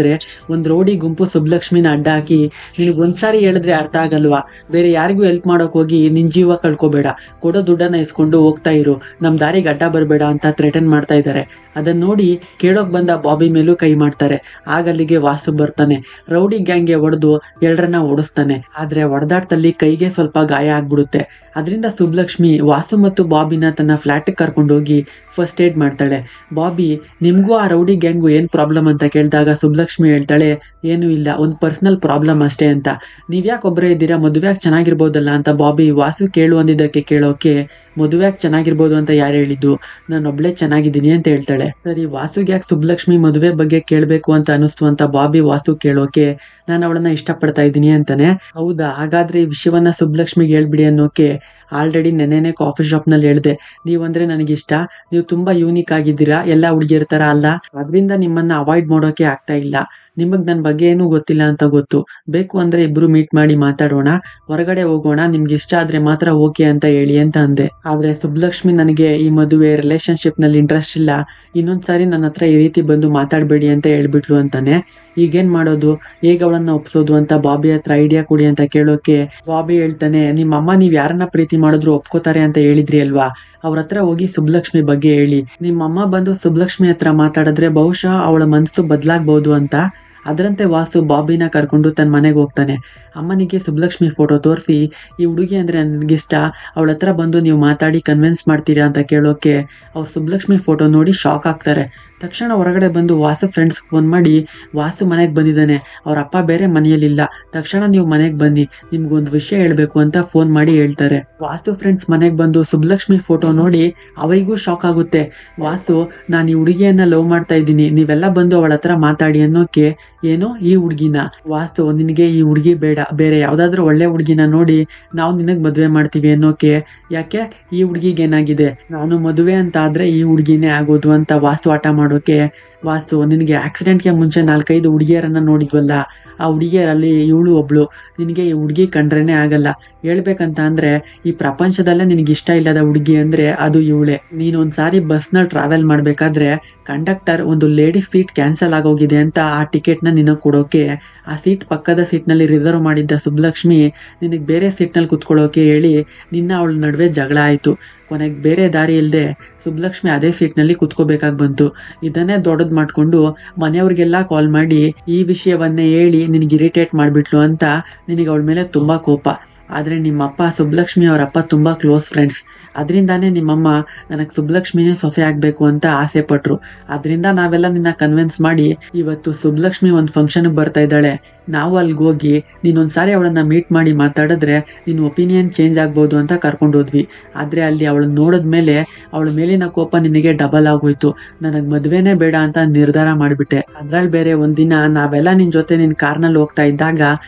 ಒಂದ್ ರೌಡಿ ಗುಂಪು ಸುಬ್ಲಕ್ಷ್ಮಿನ ಅಡ್ಡ ಹಾಕಿ, ನಿನಗ್ ಒಂದ್ಸಾರಿ ಹೇಳಿದ್ರೆ ಅರ್ಥ ಆಗಲ್ವಾ? ಬೇರೆ ಯಾರಿಗೂ ಹೆಲ್ಪ್ ಮಾಡೋಕ್ ಹೋಗಿ ನಿನ್ ಜೀವ ಕಳ್ಕೊಬೇಡ, ಕೊಡೋ ದುಡ್ಡನ್ನ ಇಸ್ಕೊಂಡು ಹೋಗ್ತಾ ಇರು, ನಮ್ ದಾರಿಗೆ ಅಡ್ಡ ಬರ್ಬೇಡ ಅಂತ ಥ್ರೆಟನ್ ಮಾಡ್ತಾ ಇದ್ದಾರೆ. ಅದನ್ನ ನೋಡಿ ಕೇಳೋಕ್ ಬಂದ ಬಾಬಿ ಮೇಲೂ ಕೈ ಮಾಡ್ತಾರೆ. ಆಗ ಅಲ್ಲಿಗೆ ವಾಸು ಬರ್ತಾನೆ. ರೌಡಿ ಗ್ಯಾಂಗ್ಗೆ ಹೊಡೆದು 2ರನ್ನ ಓಡಿಸ್ತಾನೆ. ಆದ್ರೆ ಹೊಡೆದಾಟದಲ್ಲಿ ಕೈಗೆ ಸ್ವಲ್ಪ ಗಾಯ ಆಗ್ಬಿಡುತ್ತೆ. ಅದರಿಂದ ಸುಬ್ಲಕ್ಷ್ಮಿ ವಾಸು ಮತ್ತು ಬಾಬಿನ ತನ್ನ ಫ್ಲಾಟ್ ಕರ್ಕೊಂಡೋಗಿ ಫಸ್ಟ್ ಏಡ್ ಮಾಡ್ತಾಳೆ. ಬಾಬಿ, ನಿಮ್ಗೂ ಆ ರೌಡಿ ಗ್ಯಾಂಗು ಏನ್ ಪ್ರಾಬ್ಲಮ್ ಅಂತ ಕೇಳಿದಾಗ ಸುಬ್ಲಕ್ಷ್ಮಿ ಹೇಳ್ತಾಳೆ, ಏನೂ ಇಲ್ಲ, ಒಂದು ಪರ್ಸನಲ್ ಪ್ರಾಬ್ಲಮ್ ಅಷ್ಟೇ ಅಂತ. ನೀವ್ಯಾಕೆ ಒಬ್ಬರೇ ಇದ್ದೀರಾ, ಮದುವೆಯಾಗಿ ಚೆನ್ನಾಗಿರ್ಬೋದಲ್ಲ ಅಂತ ಬಾಬಿ ವಾಸು ಕೇಳು ಅಂದಿದ್ದಕ್ಕೆ ಕೇಳೋಕೆ, ಮದುವೆಯಾಗಿ ಚೆನ್ನಾಗಿರ್ಬೋದು ಅಂತ ಯಾರು ಹೇಳಿದ್ದು, ನಾನು ಒಬ್ಳೆ ಚೆನ್ನಾಗಿದ್ದೀನಿ ಅಂತ ಹೇಳ್ತಾಳೆ. ಸರಿ, ವಾಸುಗೆ ಯಾಕೆ ಸುಬ್ಲಕ್ಷ್ಮಿ ಮದುವೆ ಬಗ್ಗೆ ಕೇಳಬೇಕು ಅಂತ ಅನಿಸ್ತು ಅಂತ ಬಾಬಿ ವಾಸು ಕೇಳೋಕೆ, ನಾನು ಅವಳನ್ನ ಇಷ್ಟಪಡ್ತಾ ಇದ್ದೀನಿ ಅಂತಾನೆ. ಹೌದಾ, ಹಾಗಾದ್ರೆ ಈ ವಿಷಯವನ್ನ ಸುಬ್ಲಕ್ಷ್ಮಿಗೆ ಹೇಳ್ಬಿಡಿ ಅನ್ನೋಕೆ, ಆಲ್ರೆಡಿ ನೆನ್ನೆನೆ ಕಾಫಿ ಶಾಪ್ ನಲ್ಲಿ ಹೇಳ್ದೆ, ನೀವಂದ್ರೆ ನನಗಿಷ್ಟ, ನೀವು ತುಂಬಾ ಯೂನಿಕ್ ಆಗಿದ್ದೀರಾ, ಎಲ್ಲ ಹುಡುಗಿಯರ ತರ ಅಲ್ಲ, ಅದರಿಂದ ನಿಮ್ಮನ್ನ ಅವಾಯ್ಡ್ ಮಾಡೋಕೆ ಆಗ್ತಾ ಇಲ್ಲ. ನಿಮಗ್ ನನ್ ಬಗ್ಗೆ ಏನೂ ಗೊತ್ತಿಲ್ಲ ಅಂತ ಗೊತ್ತು, ಬೇಕು ಅಂದ್ರೆ ಇಬ್ರು ಮೀಟ್ ಮಾಡಿ ಮಾತಾಡೋಣ, ಹೊರಗಡೆ ಹೋಗೋಣ, ನಿಮ್ಗೆ ಇಷ್ಟ ಆದ್ರೆ ಮಾತ್ರ ಓಕೆ ಅಂತ ಹೇಳಿ ಅಂತ ಅಂದೆ. ಆದ್ರೆ ಸುಬ್ಲಕ್ಷ್ಮಿ, ನನಗೆ ಈ ಮದುವೆ ರಿಲೇಶನ್ಶಿಪ್ ನಲ್ಲಿ ಇಂಟ್ರೆಸ್ಟ್ ಇಲ್ಲ, ಇನ್ನೊಂದ್ಸಾರಿ ನನ್ನ ಹತ್ರ ಈ ರೀತಿ ಬಂದು ಮಾತಾಡ್ಬೇಡಿ ಅಂತ ಹೇಳ್ಬಿಟ್ಲು ಅಂತಾನೆ. ಈಗೇನ್ ಮಾಡೋದು, ಹೇಗೆ ಅವಳನ್ನ ಒಪ್ಸೋದು ಅಂತ ಬಾಬಿ ಹತ್ರ ಐಡಿಯಾ ಕೊಡಿ ಅಂತ ಕೇಳೋಕೆ ಬಾಬಿ ಹೇಳ್ತಾನೆ, ನಿಮ್ಮಮ್ಮ ನೀವ್ ಯಾರನ್ನ ಪ್ರೀತಿ ಮಾಡಿದ್ರು ಒಪ್ಕೋತಾರೆ ಅಂತ ಹೇಳಿದ್ರಿ ಅಲ್ವಾ, ಅವ್ರ ಹತ್ರ ಹೋಗಿ ಸುಬ್ಲಕ್ಷ್ಮಿ ಬಗ್ಗೆ ಹೇಳಿ, ನಿಮ್ಮಮ್ಮ ಬಂದು ಸುಬ್ಲಕ್ಷ್ಮಿ ಹತ್ರ ಮಾತಾಡಿದ್ರೆ ಬಹುಶಃ ಅವಳ ಮನಸ್ಸು ಬದಲಾಗಬಹುದು ಅಂತ. ಅದರಂತೆ ವಾಸು ಬಾಬಿನ ಕರ್ಕೊಂಡು ತನ್ನ ಮನೆಗೆ ಹೋಗ್ತಾನೆ. ಅಮ್ಮನಿಗೆ ಸುಬ್ಲಕ್ಷ್ಮಿ ಫೋಟೋ ತೋರಿಸಿ, ಈ ಹುಡುಗಿ ಅಂದ್ರೆ ನನಗಿಷ್ಟ, ಅವಳ ಹತ್ರ ಬಂದು ನೀವು ಮಾತಾಡಿ ಕನ್ವಿನ್ಸ್ ಮಾಡ್ತೀರಾ ಅಂತ ಕೇಳೋಕೆ ಅವ್ರು ಸುಬ್ಲಕ್ಷ್ಮಿ ಫೋಟೋ ನೋಡಿ ಶಾಕ್ ಆಗ್ತಾರೆ. ತಕ್ಷಣ ಹೊರಗಡೆ ಬಂದು ವಾಸು ಫ್ರೆಂಡ್ಸ್ ಫೋನ್ ಮಾಡಿ, ವಾಸು ಮನೆಗೆ ಬಂದಿದ್ದಾನೆ, ಅವ್ರ ಅಪ್ಪ ಬೇರೆ ಮನೆಯಲ್ಲಿಲ್ಲ, ತಕ್ಷಣ ನೀವು ಮನೆಗೆ ಬನ್ನಿ, ನಿಮ್ಗೊಂದು ವಿಷಯ ಹೇಳ್ಬೇಕು ಅಂತ ಫೋನ್ ಮಾಡಿ ಹೇಳ್ತಾರೆ. ವಾಸು ಫ್ರೆಂಡ್ಸ್ ಮನೆಗೆ ಬಂದು ಸುಬ್ಲಕ್ಷ್ಮಿ ಫೋಟೋ ನೋಡಿ ಅವರಿಗೂ ಶಾಕ್ ಆಗುತ್ತೆ. ವಾಸು, ನಾನು ಈ ಹುಡುಗಿಯನ್ನ ಲವ್ ಮಾಡ್ತಾ ಇದ್ದೀನಿ, ನೀವೆಲ್ಲ ಬಂದು ಅವಳ ಹತ್ರ ಮಾತಾಡಿ ಅನ್ನೋಕೆ, ಏನೋ ಈ ಹುಡುಗಿನ? ವಾಸು, ನಿನಗೆ ಈ ಹುಡುಗಿ ಬೇಡ, ಬೇರೆ ಯಾವ್ದಾದ್ರು ಒಳ್ಳೆ ಹುಡುಗಿನ ನೋಡಿ ನಾವು ನಿನಗ್ ಮದುವೆ ಮಾಡ್ತೀವಿ ಅನ್ನೋಕೆ, ಯಾಕೆ ಈ ಹುಡುಗಿಗೆ ಏನಾಗಿದೆ, ನಾನು ಮದುವೆ ಅಂತ ಆದ್ರೆ ಈ ಹುಡುಗಿನೇ ಆಗೋದು ಅಂತ ವಾಸು ಆಟ ಮಾಡೋಕೆ, ವಾಸು, ನಿನಗೆ ಆಕ್ಸಿಡೆಂಟ್ಗೆ ಮುಂಚೆ 4-5 ಹುಡುಗಿಯರನ್ನ ನೋಡಿದ್ವಲ್ಲ, ಆ ಹುಡುಗಿಯರಲ್ಲಿ ಇವಳು ಒಬ್ಳು, ನಿನಗೆ ಈ ಹುಡುಗಿ ಕಂಡ್ರೇನೆ ಆಗಲ್ಲ. ಹೇಳ್ಬೇಕಂತ ಅಂದ್ರೆ ಈ ಪ್ರಪಂಚದಲ್ಲೇ ನಿನಗೆ ಇಷ್ಟ ಇಲ್ಲದ ಹುಡುಗಿ ಅಂದ್ರೆ ಅದು ಇವಳೆ. ನೀನೊಂದ್ಸಾರಿ ಬಸ್ನಲ್ಲಿ ಟ್ರಾವೆಲ್ ಮಾಡ್ಬೇಕಾದ್ರೆ ಕಂಡಕ್ಟರ್ ಒಂದು ಲೇಡಿ ಸೀಟ್ ಕ್ಯಾನ್ಸಲ್ ಆಗೋಗಿದೆ ಅಂತ ಆ ಟಿಕೆಟ್ ನ ನಿನಗೆ ಕೊಡೋಕೆ ಆ ಸೀಟ್ ಪಕ್ಕದ ಸೀಟ್ ನಲ್ಲಿ ರಿಸರ್ವ್ ಮಾಡಿದ್ದ ಸುಬ್ಲಕ್ಷ್ಮಿ ನಿನಗೆ ಬೇರೆ ಸೀಟ್ ನಲ್ಲಿ ಕುತ್ಕೊಳ್ಳೋಕೆ ಹೇಳಿ ನಿನ್ನ ಅವಳ ನಡುವೆ ಜಗಳ ಆಯ್ತು. ಕೊನೆಗೆ ಬೇರೆ ದಾರಿ ಇಲ್ಲದೆ ಸುಬ್ಲಕ್ಷ್ಮಿ ಅದೇ ಸೀಟ್ ನಲ್ಲಿ ಕುತ್ಕೋಬೇಕಾಗಿ ಬಂತು. ಇದನ್ನೇ ದೊಡ್ಡದ್ ಮಾಡ್ಕೊಂಡು ಮನೆಯವ್ರಿಗೆಲ್ಲ ಕಾಲ್ ಮಾಡಿ ಈ ವಿಷಯವನ್ನೇ ಹೇಳಿ ನಿನಗೆ ಇರಿಟೇಟ್ ಮಾಡ್ಬಿಟ್ಲು ಅಂತ ನಿನಗೆ ಅವಳ ಮೇಲೆ ತುಂಬಾ ಕೋಪ. ಆದ್ರೆ ನಿಮ್ಮಪ್ಪ ಸುಬ್ಲಕ್ಷ್ಮಿ ಅವರಪ್ಪ ತುಂಬಾ ಕ್ಲೋಸ್ ಫ್ರೆಂಡ್ಸ್, ಅದರಿಂದಾನೇ ನಿಮ್ಮಮ್ಮ ನನಗೆ ಸುಬ್ಲಕ್ಷ್ಮಿನೇ ಸೊಸೆ ಆಗ್ಬೇಕು ಅಂತ ಆಸೆ ಪಟ್ರು. ಅದರಿಂದ ನಾವೆಲ್ಲ ನಿನ್ನ ಕನ್ವಿನ್ಸ್ ಮಾಡಿ ಇವತ್ತು ಸುಬ್ಲಕ್ಷ್ಮಿ ಒಂದು ಫಂಕ್ಷನ್ಗೆ ಬರ್ತಾ ಇದ್ದಾಳೆ, ನಾವು ಅಲ್ಲಿಗೆ ಹೋಗಿ ನೀನೊಂದ್ಸಾರಿ ಅವಳನ್ನ ಮೀಟ್ ಮಾಡಿ ಮಾತಾಡಿದ್ರೆ ನಿನ್ನ ಒಪಿನಿಯನ್ ಚೇಂಜ್ ಆಗ್ಬೋದು ಅಂತ ಕರ್ಕೊಂಡು ಹೋದ್ವಿ. ಆದ್ರೆ ಅಲ್ಲಿ ಅವಳನ್ನ ನೋಡಿದ್ಮೇಲೆ ಅವಳ ಮೇಲಿನ ಕೋಪ ನಿನಗೆ ಡಬಲ್ ಆಗೋಯ್ತು. ನನಗ್ ಮದ್ವೆನೇ ಬೇಡ ಅಂತ ನಿರ್ಧಾರ ಮಾಡ್ಬಿಟ್ಟೆ. ಅದ್ರಲ್ಲಿ ಬೇರೆ ಒಂದಿನ ನಾವೆಲ್ಲ ನಿನ್ ಜೊತೆ ನಿನ್ ಕಾರ್ನಲ್ಲಿ ಹೋಗ್ತಾ ಇದ್ದಾಗ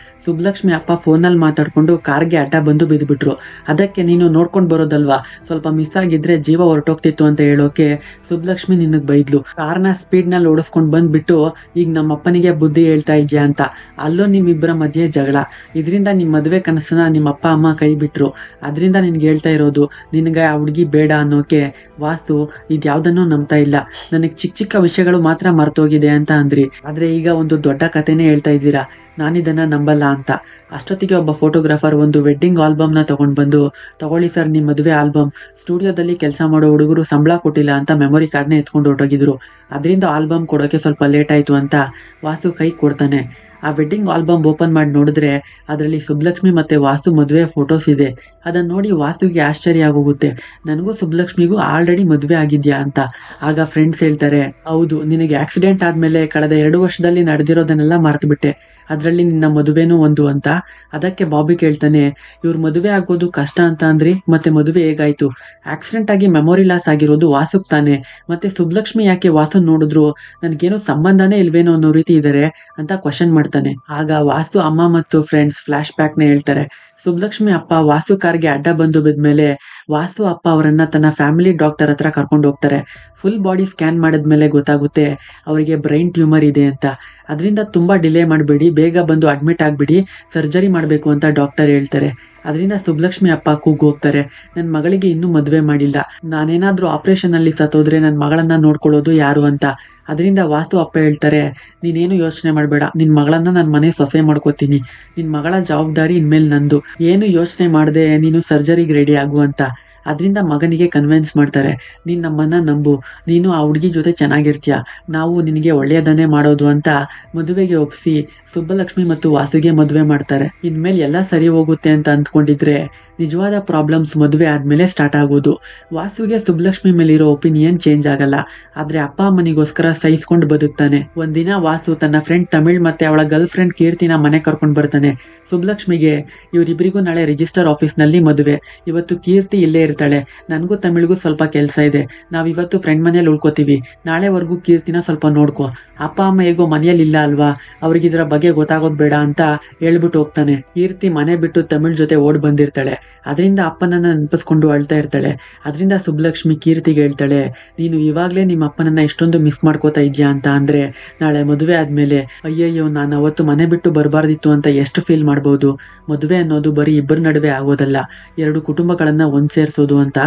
ಸುಬ್ಲಕ್ಷ್ಮಿ ಅಪ್ಪ ಫೋನಲ್ಲಿ ಮಾತಾಡ್ಕೊಂಡು ಕಾರ್ಗೆ ಕಾರ್ಗೆ ಅಡ್ಡ ಬಂದು ಬಿದ್ದುಬಿಟ್ರು. ಅದಕ್ಕೆ ನೀನು ನೋಡ್ಕೊಂಡು ಬರೋದಲ್ವಾ, ಸ್ವಲ್ಪ ಮಿಸ್ ಆಗಿದ್ರೆ ಜೀವ ಹೊರಟೋಗ್ತಿತ್ತು ಅಂತ ಹೇಳೋಕೆ ಸುಬ್ಲಕ್ಷ್ಮಿ ನಿನಗೆ ಬೈದ್ಲು. ಕಾರ್ನ ಸ್ಪೀಡ್ನಲ್ಲಿ ಓಡಿಸ್ಕೊಂಡು ಬಂದ್ಬಿಟ್ಟು ಈಗ ನಮ್ಮ ಅಪ್ಪನಿಗೆ ಬುದ್ಧಿ ಹೇಳ್ತಾ ಇದ್ಯಾ ಅಂತ. ಅಲ್ಲೂ ನಿಮ್ಮಿಬ್ಬರ ಮಧ್ಯೆ ಜಗಳ. ಇದರಿಂದ ನಿಮ್ಮ ಮದುವೆ ಕನಸನ್ನ ನಿಮ್ಮ ಅಪ್ಪ ಅಮ್ಮ ಕೈ ಬಿಟ್ರು. ಅದರಿಂದ ನಿನ್ಗೆ ಹೇಳ್ತಾ ಇರೋದು, ನಿನಗೆ ಆ ಹುಡುಗಿ ಬೇಡ ಅನ್ನೋಕೆ. ವಾಸು ಇದ್ಯಾವುದನ್ನು ನಂಬ್ತಾ ಇಲ್ಲ, ನನಗೆ ಚಿಕ್ಕ ಚಿಕ್ಕ ವಿಷಯಗಳು ಮಾತ್ರ ಮರ್ತೋಗಿದೆ ಅಂತ ಅಂದ್ರಿ. ಆದ್ರೆ ಈಗ ಒಂದು ದೊಡ್ಡ ಕಥೆನೇ ಹೇಳ್ತಾ ಇದ್ದೀರಾ, ನಾನಿದನ್ನ ನಂಬಲ್ಲ ಅಂತ. ಅಷ್ಟೊತ್ತಿಗೆ ಒಬ್ಬ ಫೋಟೋಗ್ರಾಫರ್ ಒಂದು ವೆಡ್ಡಿಂಗ್ ಆಲ್ಬಮ್ನ ತಗೊಂಡು ಬಂದು, ತಗೊಳ್ಳಿ ಸರ್ ನಿಮ್ಮ ಮದುವೆ ಆಲ್ಬಮ್, ಸ್ಟುಡಿಯೋದಲ್ಲಿ ಕೆಲಸ ಮಾಡೋ ಹುಡುಗರು ಸಂಬಳ ಕೊಟ್ಟಿಲ್ಲ ಅಂತ ಮೆಮೊರಿ ಕಾರ್ಡ್ನ ಎತ್ಕೊಂಡು ಹೊರಟೋಗಿದ್ರು. ಅದರಿಂದ ಆಲ್ಬಮ್ ಕೊಡೋಕೆ ಸ್ವಲ್ಪ ಲೇಟ್ ಆಯ್ತು ಅಂತ ವಾಸು ಕೈ ಕೊಡ್ತಾನೆ. ಆ ವೆಡ್ಡಿಂಗ್ ಆಲ್ಬಮ್ ಓಪನ್ ಮಾಡಿ ನೋಡಿದ್ರೆ ಅದರಲ್ಲಿ ಸುಬ್ಲಕ್ಷ್ಮಿ ಮತ್ತೆ ವಾಸು ಮದುವೆ ಫೋಟೋಸ್ ಇದೆ. ಅದನ್ನ ನೋಡಿ ವಾಸುಗೆ ಆಶ್ಚರ್ಯ ಆಗೋಗುತ್ತೆ, ನನಗೂ ಸುಬ್ಲಕ್ಷ್ಮಿಗೂ ಆಲ್ರೆಡಿ ಮದುವೆ ಆಗಿದ್ಯಾ ಅಂತ. ಆಗ ಫ್ರೆಂಡ್ಸ್ ಹೇಳ್ತಾರೆ, ಹೌದು, ನಿನಗೆ ಆಕ್ಸಿಡೆಂಟ್ ಆದ್ಮೇಲೆ ಕಳೆದ 2 ವರ್ಷದಲ್ಲಿ ನಡೆದಿರೋದನ್ನೆಲ್ಲ ಮರೆತುಬಿಟ್ಟೆ, ಅದರಲ್ಲಿ ನಿನ್ನ ಮದುವೆನೂ ಒಂದು ಅಂತ. ಅದಕ್ಕೆ ಬಾಬಿ ಕೇಳ್ತಾನೆ, ಇವ್ರ ಮದುವೆ ಆಗೋದು ಕಷ್ಟ ಅಂತ ಅಂದ್ರಿ, ಮತ್ತೆ ಮದುವೆ ಹೇಗಾಯ್ತು? ಆಕ್ಸಿಡೆಂಟ್ ಆಗಿ ಮೆಮೊರಿ ಲಾಸ್ ಆಗಿರೋದು ವಾಸುಗ್ ತಾನೆ, ಮತ್ತೆ ಸುಬ್ಲಕ್ಷ್ಮಿ ಯಾಕೆ ವಾಸು ನೋಡಿದ್ರು, ನನ್ಗೇನೋ ಸಂಬಂಧನೇ ಇಲ್ವೇನೋ ಅನ್ನೋ ರೀತಿ ಇದ್ದಾರೆ ಅಂತ ಕ್ವಶನ್ ಮಾಡ್ತಾನೆ. ಆಗ ವಾಸು ಅಮ್ಮ ಮತ್ತು ಫ್ರೆಂಡ್ಸ್ ಫ್ಲಾಶ್ ಬ್ಯಾಕ್ ನ ಹೇಳ್ತಾರೆ. ಸುಬ್ಲಕ್ಷ್ಮಿ ಅಪ್ಪ ವಾಸು ಕಾರ್ಗೆ ಅಡ್ಡ ಬಂದು ಬಿದ್ಮೇಲೆ ವಾಸು ಅಪ್ಪ ಅವರನ್ನ ತನ್ನ ಫ್ಯಾಮಿಲಿ ಡಾಕ್ಟರ್ ಹತ್ರ ಕರ್ಕೊಂಡು ಹೋಗ್ತಾರೆ. ಫುಲ್ ಬಾಡಿ ಸ್ಕ್ಯಾನ್ ಮಾಡಿದ್ಮೇಲೆ ಗೊತ್ತಾಗುತ್ತೆ ಅವರಿಗೆ ಬ್ರೈನ್ ಟ್ಯೂಮರ್ ಇದೆ ಅಂತ. ಅದರಿಂದ ತುಂಬಾ ಡಿಲೇ ಮಾಡಬೇಡಿ, ಬೇಗ ಬಂದು ಅಡ್ಮಿಟ್ ಆಗ್ಬಿಡಿ, ಸರ್ಜರಿ ಮಾಡಬೇಕು ಅಂತ ಡಾಕ್ಟರ್ ಹೇಳ್ತಾರೆ. ಅದರಿಂದ ಸುಬ್ಲಕ್ಷ್ಮಿ ಅಪ್ಪ ಕೂಗ್ ಹೋಗ್ತಾರೆ, ನನ್ನ ಮಗಳಿಗೆ ಇನ್ನೂ ಮದುವೆ ಮಾಡಿಲ್ಲ, ನಾನೇನಾದ್ರೂ ಆಪರೇಷನ್ ಅಲ್ಲಿ ಸತ್ತೋದ್ರೆ ನನ್ನ ಮಗಳನ್ನ ನೋಡ್ಕೊಳ್ಳೋದು ಯಾರು ಅಂತ. ಅದರಿಂದ ವಾಸು ಅಪ್ಪ ಹೇಳ್ತಾರೆ, ನೀನೇನು ಯೋಚನೆ ಮಾಡಬೇಡ, ನಿನ್ ಮಗಳನ್ನ ನನ್ನ ಮನೆ ಸೊಸೆ ಮಾಡ್ಕೋತೀನಿ, ನಿನ್ ಮಗಳ ಜವಾಬ್ದಾರಿ ಇನ್ಮೇಲೆ ನಂದು, ಏನು ಯೋಚನೆ ಮಾಡದೆ ನೀನು ಸರ್ಜರಿಗೆ ರೆಡಿ ಆಗು ಅಂತ. ಅದರಿಂದ ಮಗನಿಗೆ ಕನ್ವಿನ್ಸ್ ಮಾಡ್ತಾರೆ, ನೀನು ನಮ್ಮನ್ನ ನಂಬು, ನೀನು ಆ ಹುಡುಗಿ ಜೊತೆ ಚೆನ್ನಾಗಿರ್ತೀಯ, ನಾವು ನಿನಗೆ ಒಳ್ಳೆಯದನ್ನೇ ಮಾಡೋದು ಅಂತ ಮದುವೆಗೆ ಒಪ್ಪಿಸಿ ಸುಬ್ಬಲಕ್ಷ್ಮಿ ಮತ್ತು ವಾಸುಗೆ ಮದುವೆ ಮಾಡ್ತಾರೆ. ಇನ್ಮೇಲೆ ಎಲ್ಲ ಸರಿ ಹೋಗುತ್ತೆ ಅಂತ ಅಂದ್ಕೊಂಡಿದ್ರೆ ನಿಜವಾದ ಪ್ರಾಬ್ಲಮ್ಸ್ ಮದುವೆ ಆದ್ಮೇಲೆ ಸ್ಟಾರ್ಟ್ ಆಗೋದು. ವಾಸುಗೆ ಸುಬ್ಬಲಕ್ಷ್ಮಿ ಮೇಲಿರೋ ಒಪಿನಿಯನ್ ಚೇಂಜ್ ಆಗಲ್ಲ, ಆದ್ರೆ ಅಪ್ಪ ಅಮ್ಮನಿಗೋಸ್ಕರ ಸಹಿಸ್ಕೊಂಡು ಬದುಕ್ತಾನೆ. ಒಂದಿನ ವಾಸು ತನ್ನ ಫ್ರೆಂಡ್ ತಮಿಳ್ ಮತ್ತೆ ಅವಳ ಗರ್ಲ್ ಫ್ರೆಂಡ್ ಕೀರ್ತಿನ ಮನೆ ಕರ್ಕೊಂಡು ಬರ್ತಾನೆ. ಸುಬ್ಬಲಕ್ಷ್ಮಿಗೆ, ಇವರಿಬ್ಬರಿಗೂ ನಾಳೆ ರಿಜಿಸ್ಟರ್ ಆಫೀಸ್ ನಲ್ಲಿ ಮದುವೆ, ಇವತ್ತು ಕೀರ್ತಿ ಇಲ್ಲೇ ಇರ್ತಾಳೆ, ನನಗೂ ತಮಿಳ್ಗೂ ಸ್ವಲ್ಪ ಕೆಲಸ ಇದೆ, ನಾವಿವತ್ತು ಫ್ರೆಂಡ್ ಮನೇಲಿ ಉಳ್ಕೋತೀವಿ, ನಾಳೆವರೆಗೂ ಕೀರ್ತಿನ ಸ್ವಲ್ಪ ನೋಡ್ಕೊ, ಅಪ್ಪ ಅಮ್ಮ ಹೇಗೋ ಮನೆಯಲ್ಲಿ ಇಲ್ಲ ಅಲ್ವಾ, ಅವ್ರಿಗೆ ಇದರ ಬಗ್ಗೆ ಗೊತ್ತಾಗೋದ್ ಬೇಡ ಅಂತ ಹೇಳ್ಬಿಟ್ಟು ಹೋಗ್ತಾನೆ. ಕೀರ್ತಿ ಮನೆ ಬಿಟ್ಟು ತಮಿಳ್ ಜೊತೆ ಓಡ್ ಬಂದಿರ್ತಾಳೆ, ಅದರಿಂದ ಅಪ್ಪನನ್ನ ನೆನಪಿಸ್ಕೊಂಡು ಅಳ್ತಾ ಇರ್ತಾಳೆ. ಅದರಿಂದ ಸುಬ್ಬಲಕ್ಷ್ಮಿ ಕೀರ್ತಿಗೆ ಹೇಳ್ತಾಳೆ, ನೀನು ಇವಾಗ್ಲೇ ನಿಮ್ಮ ಅಪ್ಪನನ್ನ ಎಷ್ಟೊಂದು ಮಿಸ್ ಮಾಡ್ಕೋತಾ ಇದ್ಯಾ ಅಂತ. ಅಂದ್ರೆ ನಾಳೆ ಮದುವೆ ಆದ್ಮೇಲೆ ಅಯ್ಯಯ್ಯೋ ನಾನು ಅವತ್ತು ಮನೆ ಬಿಟ್ಟು ಬರಬಾರ್ದಿತ್ತು ಅಂತ ಎಷ್ಟು ಫೀಲ್ ಮಾಡ್ಬೋದು. ಮದುವೆ ಅನ್ನೋದು ಬರೀ ಇಬ್ಬರ ನಡುವೆ ಆಗೋದಲ್ಲ, 2 ಕುಟುಂಬಗಳನ್ನ ಒಂದ್ ಸೇರ್ಸೋದು ಅಂತ.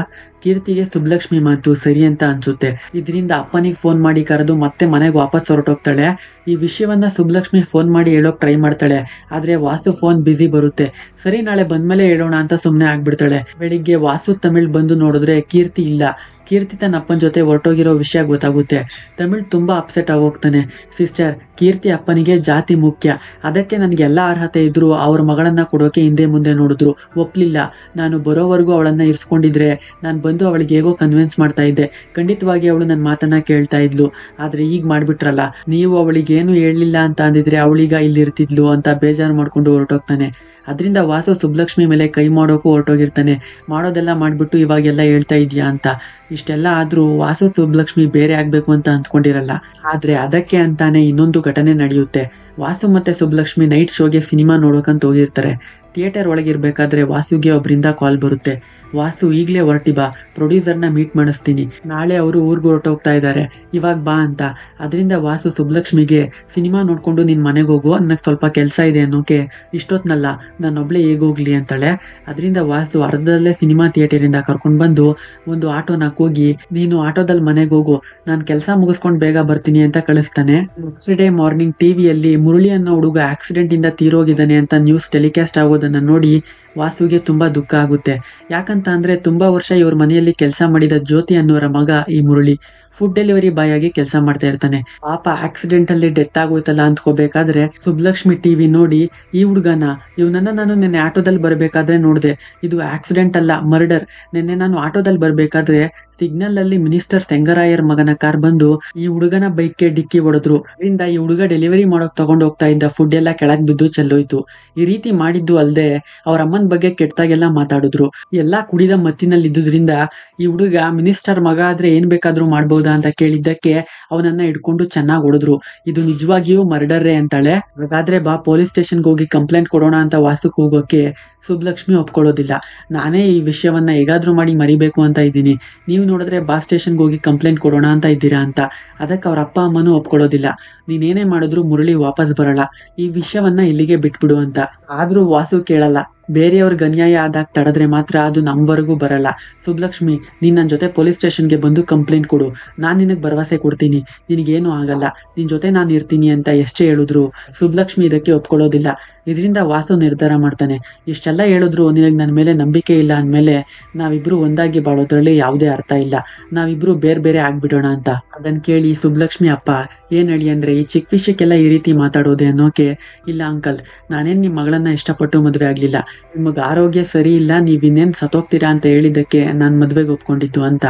ಕೀರ್ತಿಗೆ ಸುಬ್ಬಲಕ್ಷ್ಮಿ ಮಾತು ಸರಿ ಅಂತ ಅನ್ಸುತ್ತೆ. ಇದರಿಂದ ಅಪ್ಪನಿಗೆ ಫೋನ್ ಮಾಡಿ ಕರೆದು ಮತ್ತೆ ಮನೆಗೆ ವಾಪಸ್ ಹೊರಟೋಗ್ತಾಳೆ. ಈ ವಿಷಯವನ್ನ ಸುಬ್ಬಲಕ್ಷ್ಮಿ ಫೋನ್ ಮಾಡಿ ಹೇಳೋಕ್ ಟ್ರೈ ಮಾಡ್ತಾಳೆ, ಆದ್ರೆ ವಾಸು ಫೋನ್ ಬಿಸಿ ಬರುತ್ತೆ. ಸರಿ ನಾಳೆ ಬಂದ್ಮೇಲೆ ಹೇಳೋಣ ಅಂತ ಸುಮ್ನೆ ಆಗ್ಬಿಡ್ತಾಳೆ. ಬೆಳಿಗ್ಗೆ ವಾಸು ತಮಿಳ್ ಬಂದು ನೋಡಿದ್ರೆ ಕೀರ್ತಿ ಇಲ್ಲ. ಕೀರ್ತಿ ತನ್ನ ಅಪ್ಪನ ಜೊತೆ ಹೊರಟೋಗಿರೋ ವಿಷಯ ಗೊತ್ತಾಗುತ್ತೆ. ತಮಿಳ್ ತುಂಬಾ ಅಪ್ಸೆಟ್ ಆಗೋಗ್ತಾನೆ. ಸಿಸ್ಟರ್, ಕೀರ್ತಿ ಅಪ್ಪನಿಗೆ ಜಾತಿ ಮುಖ್ಯ, ಅದಕ್ಕೆ ನನಗೆ ಎಲ್ಲ ಅರ್ಹತೆ ಇದ್ರು ಅವ್ರ ಮಗಳನ್ನ ಕೊಡೋಕೆ ಹಿಂದೆ ಮುಂದೆ ನೋಡಿದ್ರು, ಒಪ್ಲಿಲ್ಲ. ನಾನು ಬರೋವರೆಗೂ ಅವಳನ್ನ ಇರಿಸ್ಕೊಂಡಿದ್ರೆ ನಾನು ಬಂದು ಅವಳಿಗೆ ಹೇಗೋ ಕನ್ವಿನ್ಸ್ ಮಾಡ್ತಾ ಇದ್ದೆ, ಖಂಡಿತವಾಗಿ ಅವಳು ನನ್ನ ಮಾತನ್ನ ಕೇಳ್ತಾ ಇದ್ಲು. ಆದ್ರೆ ಈಗ ಮಾಡ್ಬಿಟ್ರಲ್ಲ, ನೀವು ಅವಳಿಗೇನು ಹೇಳಲಿಲ್ಲ ಅಂತ ಅಂದಿದ್ರೆ ಅವಳೀಗ ಇಲ್ಲಿ ಇರ್ತಿದ್ಲು ಅಂತ ಬೇಜಾರು ಮಾಡ್ಕೊಂಡು ಹೊರಟೋಗ್ತಾನೆ. ಅದರಿಂದ ವಾಸು ಸುಬ್ಬಲಕ್ಷ್ಮಿ ಮೇಲೆ ಕೈ ಮಾಡೋಕ್ಕೂ ಹೊರಟೋಗಿರ್ತಾನೆ. ಮಾಡೋದೆಲ್ಲ ಮಾಡ್ಬಿಟ್ಟು ಇವಾಗೆಲ್ಲ ಹೇಳ್ತಾ ಇದೆಯಾ ಅಂತ. ಇಷ್ಟೆಲ್ಲ ಆದ್ರೂ ವಾಸು ಸುಬ್ಬಲಕ್ಷ್ಮಿ ಬೇರೆ ಆಗ್ಬೇಕು ಅಂತ ಅಂದ್ಕೊಂಡಿರಲ್ಲ. ಆದ್ರೆ ಅದಕ್ಕೆ ಅಂತಾನೆ ಇನ್ನೊಂದು ಘಟನೆ ನಡೆಯುತ್ತೆ. ವಾಸು ಮತ್ತೆ ಸುಬ್ಬಲಕ್ಷ್ಮಿ ನೈಟ್ ಶೋಗೆ ಸಿನಿಮಾ ನೋಡೋಕಂತ ಹೋಗಿರ್ತಾರೆ. ಥಿಯೇಟರ್ ಒಳಗಿರ್ಬೇಕಾದ್ರೆ ವಾಸುಗೆ ಒಬ್ರಿಂದ ಕಾಲ್ ಬರುತ್ತೆ. ವಾಸು ಈಗಲೇ ಹೊರಟಿ ಬಾ, ಪ್ರೊಡ್ಯೂಸರ್ನ ಮೀಟ್ ಮಾಡಿಸ್ತೀನಿ, ನಾಳೆ ಅವರು ಊರ್ಗೆ ಹೊರಟೋಗ್ತಾ ಇದ್ದಾರೆ, ಇವಾಗ ಬಾ ಅಂತ. ಅದರಿಂದ ವಾಸು ಸುಬ್ಬಲಕ್ಷ್ಮಿಗೆ, ಸಿನಿಮಾ ನೋಡ್ಕೊಂಡು ನಿನ್ ಮನೆಗೆ ಹೋಗು, ನನಗೆ ಸ್ವಲ್ಪ ಕೆಲಸ ಇದೆ ಅನ್ನೋಕೆ, ಇಷ್ಟೊತ್ನಲ್ಲ ನಾನೊಬ್ಳೆ ಹೇಗೋಗ್ಲಿ ಅಂತಾಳೆ. ಅದರಿಂದ ವಾಸು ಅರ್ಧದಲ್ಲೇ ಸಿನಿಮಾ ಥಿಯೇಟರಿಂದ ಕರ್ಕೊಂಡು ಬಂದು ಒಂದು ಆಟೋನ ಕೂಗಿ, ನೀನು ಆಟೋದಲ್ಲಿ ಮನೆಗೆ ಹೋಗು, ನಾನು ಕೆಲಸ ಮುಗಿಸ್ಕೊಂಡು ಬೇಗ ಬರ್ತೀನಿ ಅಂತ ಕಳಿಸ್ತಾನೆ. ನೆಕ್ಸ್ಟ್ ಡೇ ಮಾರ್ನಿಂಗ್ ಟಿವಿಯಲ್ಲಿ ಮುರಳಿ ಅನ್ನೋ ಹುಡುಗ ಆಕ್ಸಿಡೆಂಟ್ ಇಂದ ತೀರೋಗಿದ್ದಾನೆ ಅಂತ ನ್ಯೂಸ್ ಟೆಲಿಕಾಸ್ಟ್ ಆಗೋದನ್ನ ನೋಡಿ ವಾಸುಗೆ ತುಂಬಾ ದುಃಖ ಆಗುತ್ತೆ. ಯಾಕಂತ ಅಂದ್ರೆ ತುಂಬಾ ವರ್ಷ ಇವ್ರ ಮನೆಯಲ್ಲಿ ಕೆಲಸ ಮಾಡಿದ ಜ್ಯೋತಿ ಅನ್ನೋರ ಮಗ ಈ ಮುರಳಿ ಫುಡ್ ಡೆಲಿವರಿ ಬಾಯ್ ಆಗಿ ಕೆಲಸ ಮಾಡ್ತಾ ಇರ್ತಾನೆ. ಪಾಪ ಆಕ್ಸಿಡೆಂಟ್ ಅಲ್ಲಿ ಡೆತ್ ಆಗೋಯ್ತಲ್ಲ ಅಂದ್ಕೋಬೇಕಾದ್ರೆ ಸುಬ್ಬಲಕ್ಷ್ಮಿ ಟಿವಿ ನೋಡಿ, ಈ ಹುಡುಗನ, ಇವನನ್ನ ನಾನು ನಿನ್ನೆ ಆಟೋದಲ್ಲಿ ಬರ್ಬೇಕಾದ್ರೆ ನೋಡ್ದೆ, ಇದು ಆಕ್ಸಿಡೆಂಟ್ ಅಲ್ಲ ಮರ್ಡರ್, ನಿನ್ನೆ ನಾನು ಆಟೋದಲ್ಲಿ ಬರ್ಬೇಕಾದ್ರೆ ಸಿಗ್ನಲ್ ಅಲ್ಲಿ ಮಿನಿಸ್ಟರ್ ಸೆಂಗರಾಯರ್ ಮಗನ ಕಾರ್ ಬಂದು ಈ ಹುಡುಗನ ಬೈಕ್ಗೆ ಡಿಕ್ಕಿ ಹೊಡೆದ್ರು. ಇದರಿಂದ ಈ ಹುಡುಗ ಡೆಲಿವರಿ ಮಾಡೋಕ್ ತಗೊಂಡ್ ಹೋಗ್ತಾ ಇದ್ದ ಫುಡ್ ಎಲ್ಲ ಕೆಳಗ್ ಬಿದ್ದು ಚೆಲ್ಲೋಯ್ತು. ಈ ರೀತಿ ಮಾಡಿದ್ದು ಅಲ್ದೆ ಅವ್ರ ಅಮ್ಮನ ಬಗ್ಗೆ ಕೆಟ್ಟದಾಗೆಲ್ಲ ಮಾತಾಡಿದ್ರು. ಎಲ್ಲಾ ಕುಡಿದ ಮತ್ತಿನಲ್ಲಿ ಇದ್ದುದ್ರಿಂದ ಈ ಹುಡುಗ ಮಿನಿಸ್ಟರ್ ಮಗ ಆದ್ರೆ ಏನ್ ಬೇಕಾದ್ರೂ ಮಾಡ್ಬೋದಾ ಅಂತ ಕೇಳಿದ್ದಕ್ಕೆ ಅವನನ್ನ ಹಿಡ್ಕೊಂಡು ಚೆನ್ನಾಗ್ ಹೊಡೆದ್ರು. ಇದು ನಿಜವಾಗಿಯೂ ಮರ್ಡರ್ರೇ ಅಂತಾಳೆ. ಹಾಗಾದ್ರೆ ಬಾ ಪೊಲೀಸ್ ಸ್ಟೇಷನ್ಗೆ ಹೋಗಿ ಕಂಪ್ಲೇಂಟ್ ಕೊಡೋಣ ಅಂತ ವಾಸುಕ್ ಹೋಗೋಕೆ ಸುಬ್ಲಕ್ಷ್ಮಿ ಒಪ್ಕೊಳ್ಳೋದಿಲ್ಲ. ನಾನೇ ಈ ವಿಷಯವನ್ನ ಹೇಗಾದ್ರೂ ಮಾಡಿ ಮರಿಬೇಕು ಅಂತ ಇದ್ದೀನಿ, ನೀವು ನೋಡಿದ್ರೆ ಬಾ ಸ್ಟೇಷನ್ಗೆ ಹೋಗಿ ಕಂಪ್ಲೇಂಟ್ ಕೊಡೋಣ ಅಂತ ಇದ್ದೀರಾ ಅಂತ. ಅದಕ್ಕೆ ಅವ್ರ ಅಪ್ಪ ಅಮ್ಮನೂ ಒಪ್ಕೊಳ್ಳೋದಿಲ್ಲ. ನೀನೇನೇ ಮಾಡಿದ್ರು ಮುರಳಿ ವಾಪಸ್ ಬರಲ್ಲ, ಈ ವಿಷಯವನ್ನ ಇಲ್ಲಿಗೆ ಬಿಟ್ಬಿಡು ಅಂತ. ಆದ್ರೂ ವಾಸು ಕೇಳಲ್ಲ. ಬೇರೆಯವ್ರಿಗೆ ಅನ್ಯಾಯ ಆದಾಗ ತಡೆದ್ರೆ ಮಾತ್ರ ಅದು ನಮ್ವರೆಗೂ ಬರಲ್ಲ. ಸುಬ್ಲಕ್ಷ್ಮಿ, ನೀನ್ ನನ್ನ ಜೊತೆ ಪೊಲೀಸ್ ಸ್ಟೇಷನ್ಗೆ ಬಂದು ಕಂಪ್ಲೇಂಟ್ ಕೊಡು, ನಾನ್ ನಿನಗೆ ಭರವಸೆ ಕೊಡ್ತೀನಿ, ನಿನಗೇನು ಆಗಲ್ಲ, ನಿನ್ ಜೊತೆ ನಾನು ಇರ್ತೀನಿ ಅಂತ ಎಷ್ಟೇ ಹೇಳಿದ್ರು ಸುಬ್ಲಕ್ಷ್ಮಿ ಇದಕ್ಕೆ ಒಪ್ಕೊಳ್ಳೋದಿಲ್ಲ. ಇದರಿಂದ ವಾಸು ನಿರ್ಧಾರ ಮಾಡ್ತಾನೆ, ಇಷ್ಟೆಲ್ಲ ಹೇಳಿದ್ರು ನಿನಗೆ ನನ್ನ ಮೇಲೆ ನಂಬಿಕೆ ಇಲ್ಲ ಅಂದಮೇಲೆ ನಾವಿಬ್ರು ಒಂದಾಗಿ ಬಾಳೋದ್ರಲ್ಲಿ ಯಾವುದೇ ಅರ್ಥ ಇಲ್ಲ, ನಾವಿಬ್ರು ಬೇರೆ ಬೇರೆ ಆಗ್ಬಿಡೋಣ ಅಂತ. ಅದನ್ನ ಕೇಳಿ ಸುಬ್ಲಕ್ಷ್ಮಿ ಅಪ್ಪ ಏನ್ ಹೇಳಿ ಅಂದ್ರೆ ಈ ಚಿಕ್ಕ ವಿಷಯಕ್ಕೆಲ್ಲ ಈ ರೀತಿ ಮಾತಾಡೋದೆ ಅನ್ನೋಕೆ, ಇಲ್ಲ ಅಂಕಲ್, ನಾನೇನ್ ನಿಮ್ ಮಗಳನ್ನ ಇಷ್ಟಪಟ್ಟು ಮದ್ವೆ ಆಗ್ಲಿಲ್ಲ, ನಿಮಗ್ ಆರೋಗ್ಯ ಸರಿ ಇಲ್ಲ, ನೀವ್ ಇನ್ನೇನ್ ಸತ್ತೋಗ್ತೀರಾ ಅಂತ ಹೇಳಿದ್ದಕ್ಕೆ ನಾನ್ ಮದ್ವೆಗೆ ಒಪ್ಕೊಂಡಿದ್ದು ಅಂತ.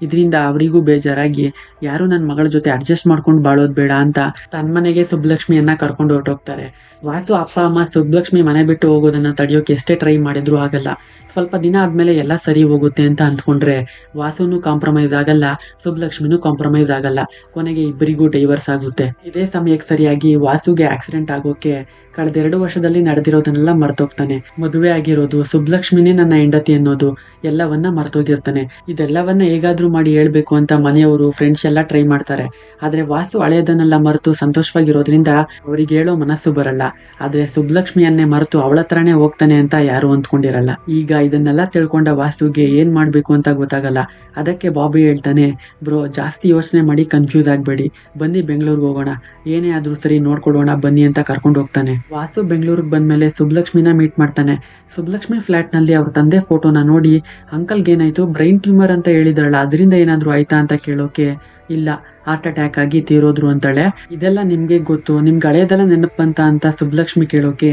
ಇದರಿಂದ ಅವರಿಗೂ ಬೇಜಾರಾಗಿ ಯಾರು ನನ್ನ ಮಗಳ ಜೊತೆ ಅಡ್ಜಸ್ಟ್ ಮಾಡ್ಕೊಂಡು ಬಾಳೋದ್ ಬೇಡ ಅಂತ ತನ್ನ ಮನೆಗೆ ಸುಬ್ಲಕ್ಷ್ಮಿಯನ್ನ ಕರ್ಕೊಂಡು ಹೊರಟೋಗ್ತಾರೆ. ವಾಸು ಅಪ್ಪ ಅಮ್ಮ ಸುಬ್ಲಕ್ಷ್ಮಿ ಮನೆ ಬಿಟ್ಟು ಹೋಗೋದನ್ನ ತಡೆಯೋಕೆ ಎಷ್ಟೇ ಟ್ರೈ ಮಾಡಿದ್ರು ಆಗಲ್ಲ. ಸ್ವಲ್ಪ ದಿನ ಆದ್ಮೇಲೆ ಎಲ್ಲ ಸರಿ ಹೋಗುತ್ತೆ ಅಂತ ಅಂದ್ಕೊಂಡ್ರೆ ವಾಸುನು ಕಾಂಪ್ರಮೈಸ್ ಆಗಲ್ಲ, ಸುಬ್ಲಕ್ಷ್ಮಿನೂ ಕಾಂಪ್ರಮೈಸ್ ಆಗಲ್ಲ. ಕೊನೆಗೆ ಇಬ್ಬರಿಗೂ ಡೈವರ್ಸ್ ಆಗುತ್ತೆ. ಇದೇ ಸಮಯಕ್ಕೆ ಸರಿಯಾಗಿ ವಾಸುಗೆ ಆಕ್ಸಿಡೆಂಟ್ ಆಗೋಕೆ ಕಳೆದ 2 ವರ್ಷದಲ್ಲಿ ನಡೆದಿರೋದನ್ನೆಲ್ಲ ಮರ್ತೋಗ್ತಾನೆ. ಮದುವೆ ಆಗಿರೋದು, ಸುಬ್ಲಕ್ಷ್ಮಿನೇ ನನ್ನ ಹೆಂಡತಿ ಅನ್ನೋದು ಎಲ್ಲವನ್ನ ಮರ್ತೋಗಿರ್ತಾನೆ. ಇದೆಲ್ಲವನ್ನ ಹೇಗಾದ್ರೂ ಮಾಡಿ ಹೇಳ್ಬೇಕು ಅಂತ ಮನೆಯವರು ಫ್ರೆಂಡ್ಸ್ ಎಲ್ಲ ಟ್ರೈ ಮಾಡ್ತಾರೆ. ಆದ್ರೆ ವಾಸು ಹಳೆಯದನ್ನೆಲ್ಲ ಮರೆತು ಸಂತೋಷವಾಗಿರೋದ್ರಿಂದ ಅವ್ರಿಗೆ ಹೇಳೋ ಮನಸ್ಸು ಬರಲ್ಲ. ಆದ್ರೆ ಸುಬ್ಲಕ್ಷ್ಮಿಯನ್ನೇ ಮರೆತು ಅವಳ ಹತ್ರನೇ ಹೋಗ್ತಾನೆ ಅಂತ ಯಾರು ಅಂದ್ಕೊಂಡಿರಲ್ಲ. ಈಗ ಇದನ್ನೆಲ್ಲ ತಿಳ್ಕೊಂಡ ವಾಸುಗೆ ಏನ್ ಮಾಡ್ಬೇಕು ಅಂತ ಗೊತ್ತಾಗಲ್ಲ. ಅದಕ್ಕೆ ಬಾಬಿ ಹೇಳ್ತಾನೆ, ಬ್ರೋ ಜಾಸ್ತಿ ಯೋಚನೆ ಮಾಡಿ ಕನ್ಫ್ಯೂಸ್ ಆಗ್ಬೇಡಿ, ಬನ್ನಿ ಬೆಂಗಳೂರಿಗೆ ಹೋಗೋಣ, ಏನೇ ಆದ್ರೂ ಸರಿ ನೋಡ್ಕೊಡೋಣ ಬನ್ನಿ ಅಂತ ಕರ್ಕೊಂಡು ಹೋಗ್ತಾನೆ. ವಾಸು ಬೆಂಗಳೂರಿಗೆ ಬಂದ್ಮೇಲೆ ಸುಬ್ಲಕ್ಷ್ಮಿನ ಮೀಟ್ ಮಾಡ್ತಾನೆ. ಸುಬ್ಲಕ್ಷ್ಮಿ ಫ್ಲಾಟ್ ನಲ್ಲಿ ಅವ್ರ ತಂದೆ ಫೋಟೋನ ನೋಡಿ ಅಂಕಲ್ಗೆ ಏನಾಯ್ತು, ಬ್ರೈನ್ ಟ್ಯೂಮರ್ ಅಂತ ಹೇಳಿದ್ರಲ್ಲ, ಅದರಿಂದ ಏನಾದ್ರು ಆಯ್ತಾ ಅಂತ ಕೇಳೋಕೆ, ಇಲ್ಲ ಹಾರ್ಟ್ ಅಟ್ಯಾಕ್ ಆಗಿ ತೀರೋದ್ರು ಅಂತಾಳೆ. ಇದೆಲ್ಲ ನಿಮ್ಗೆ ಗೊತ್ತು, ನಿಮ್ಗೆ ಹಳೆಯದೆಲ್ಲ ನೆನಪಂತ ಅಂತ ಸುಬ್ಲಕ್ಷ್ಮಿ ಕೇಳೋಕೆ,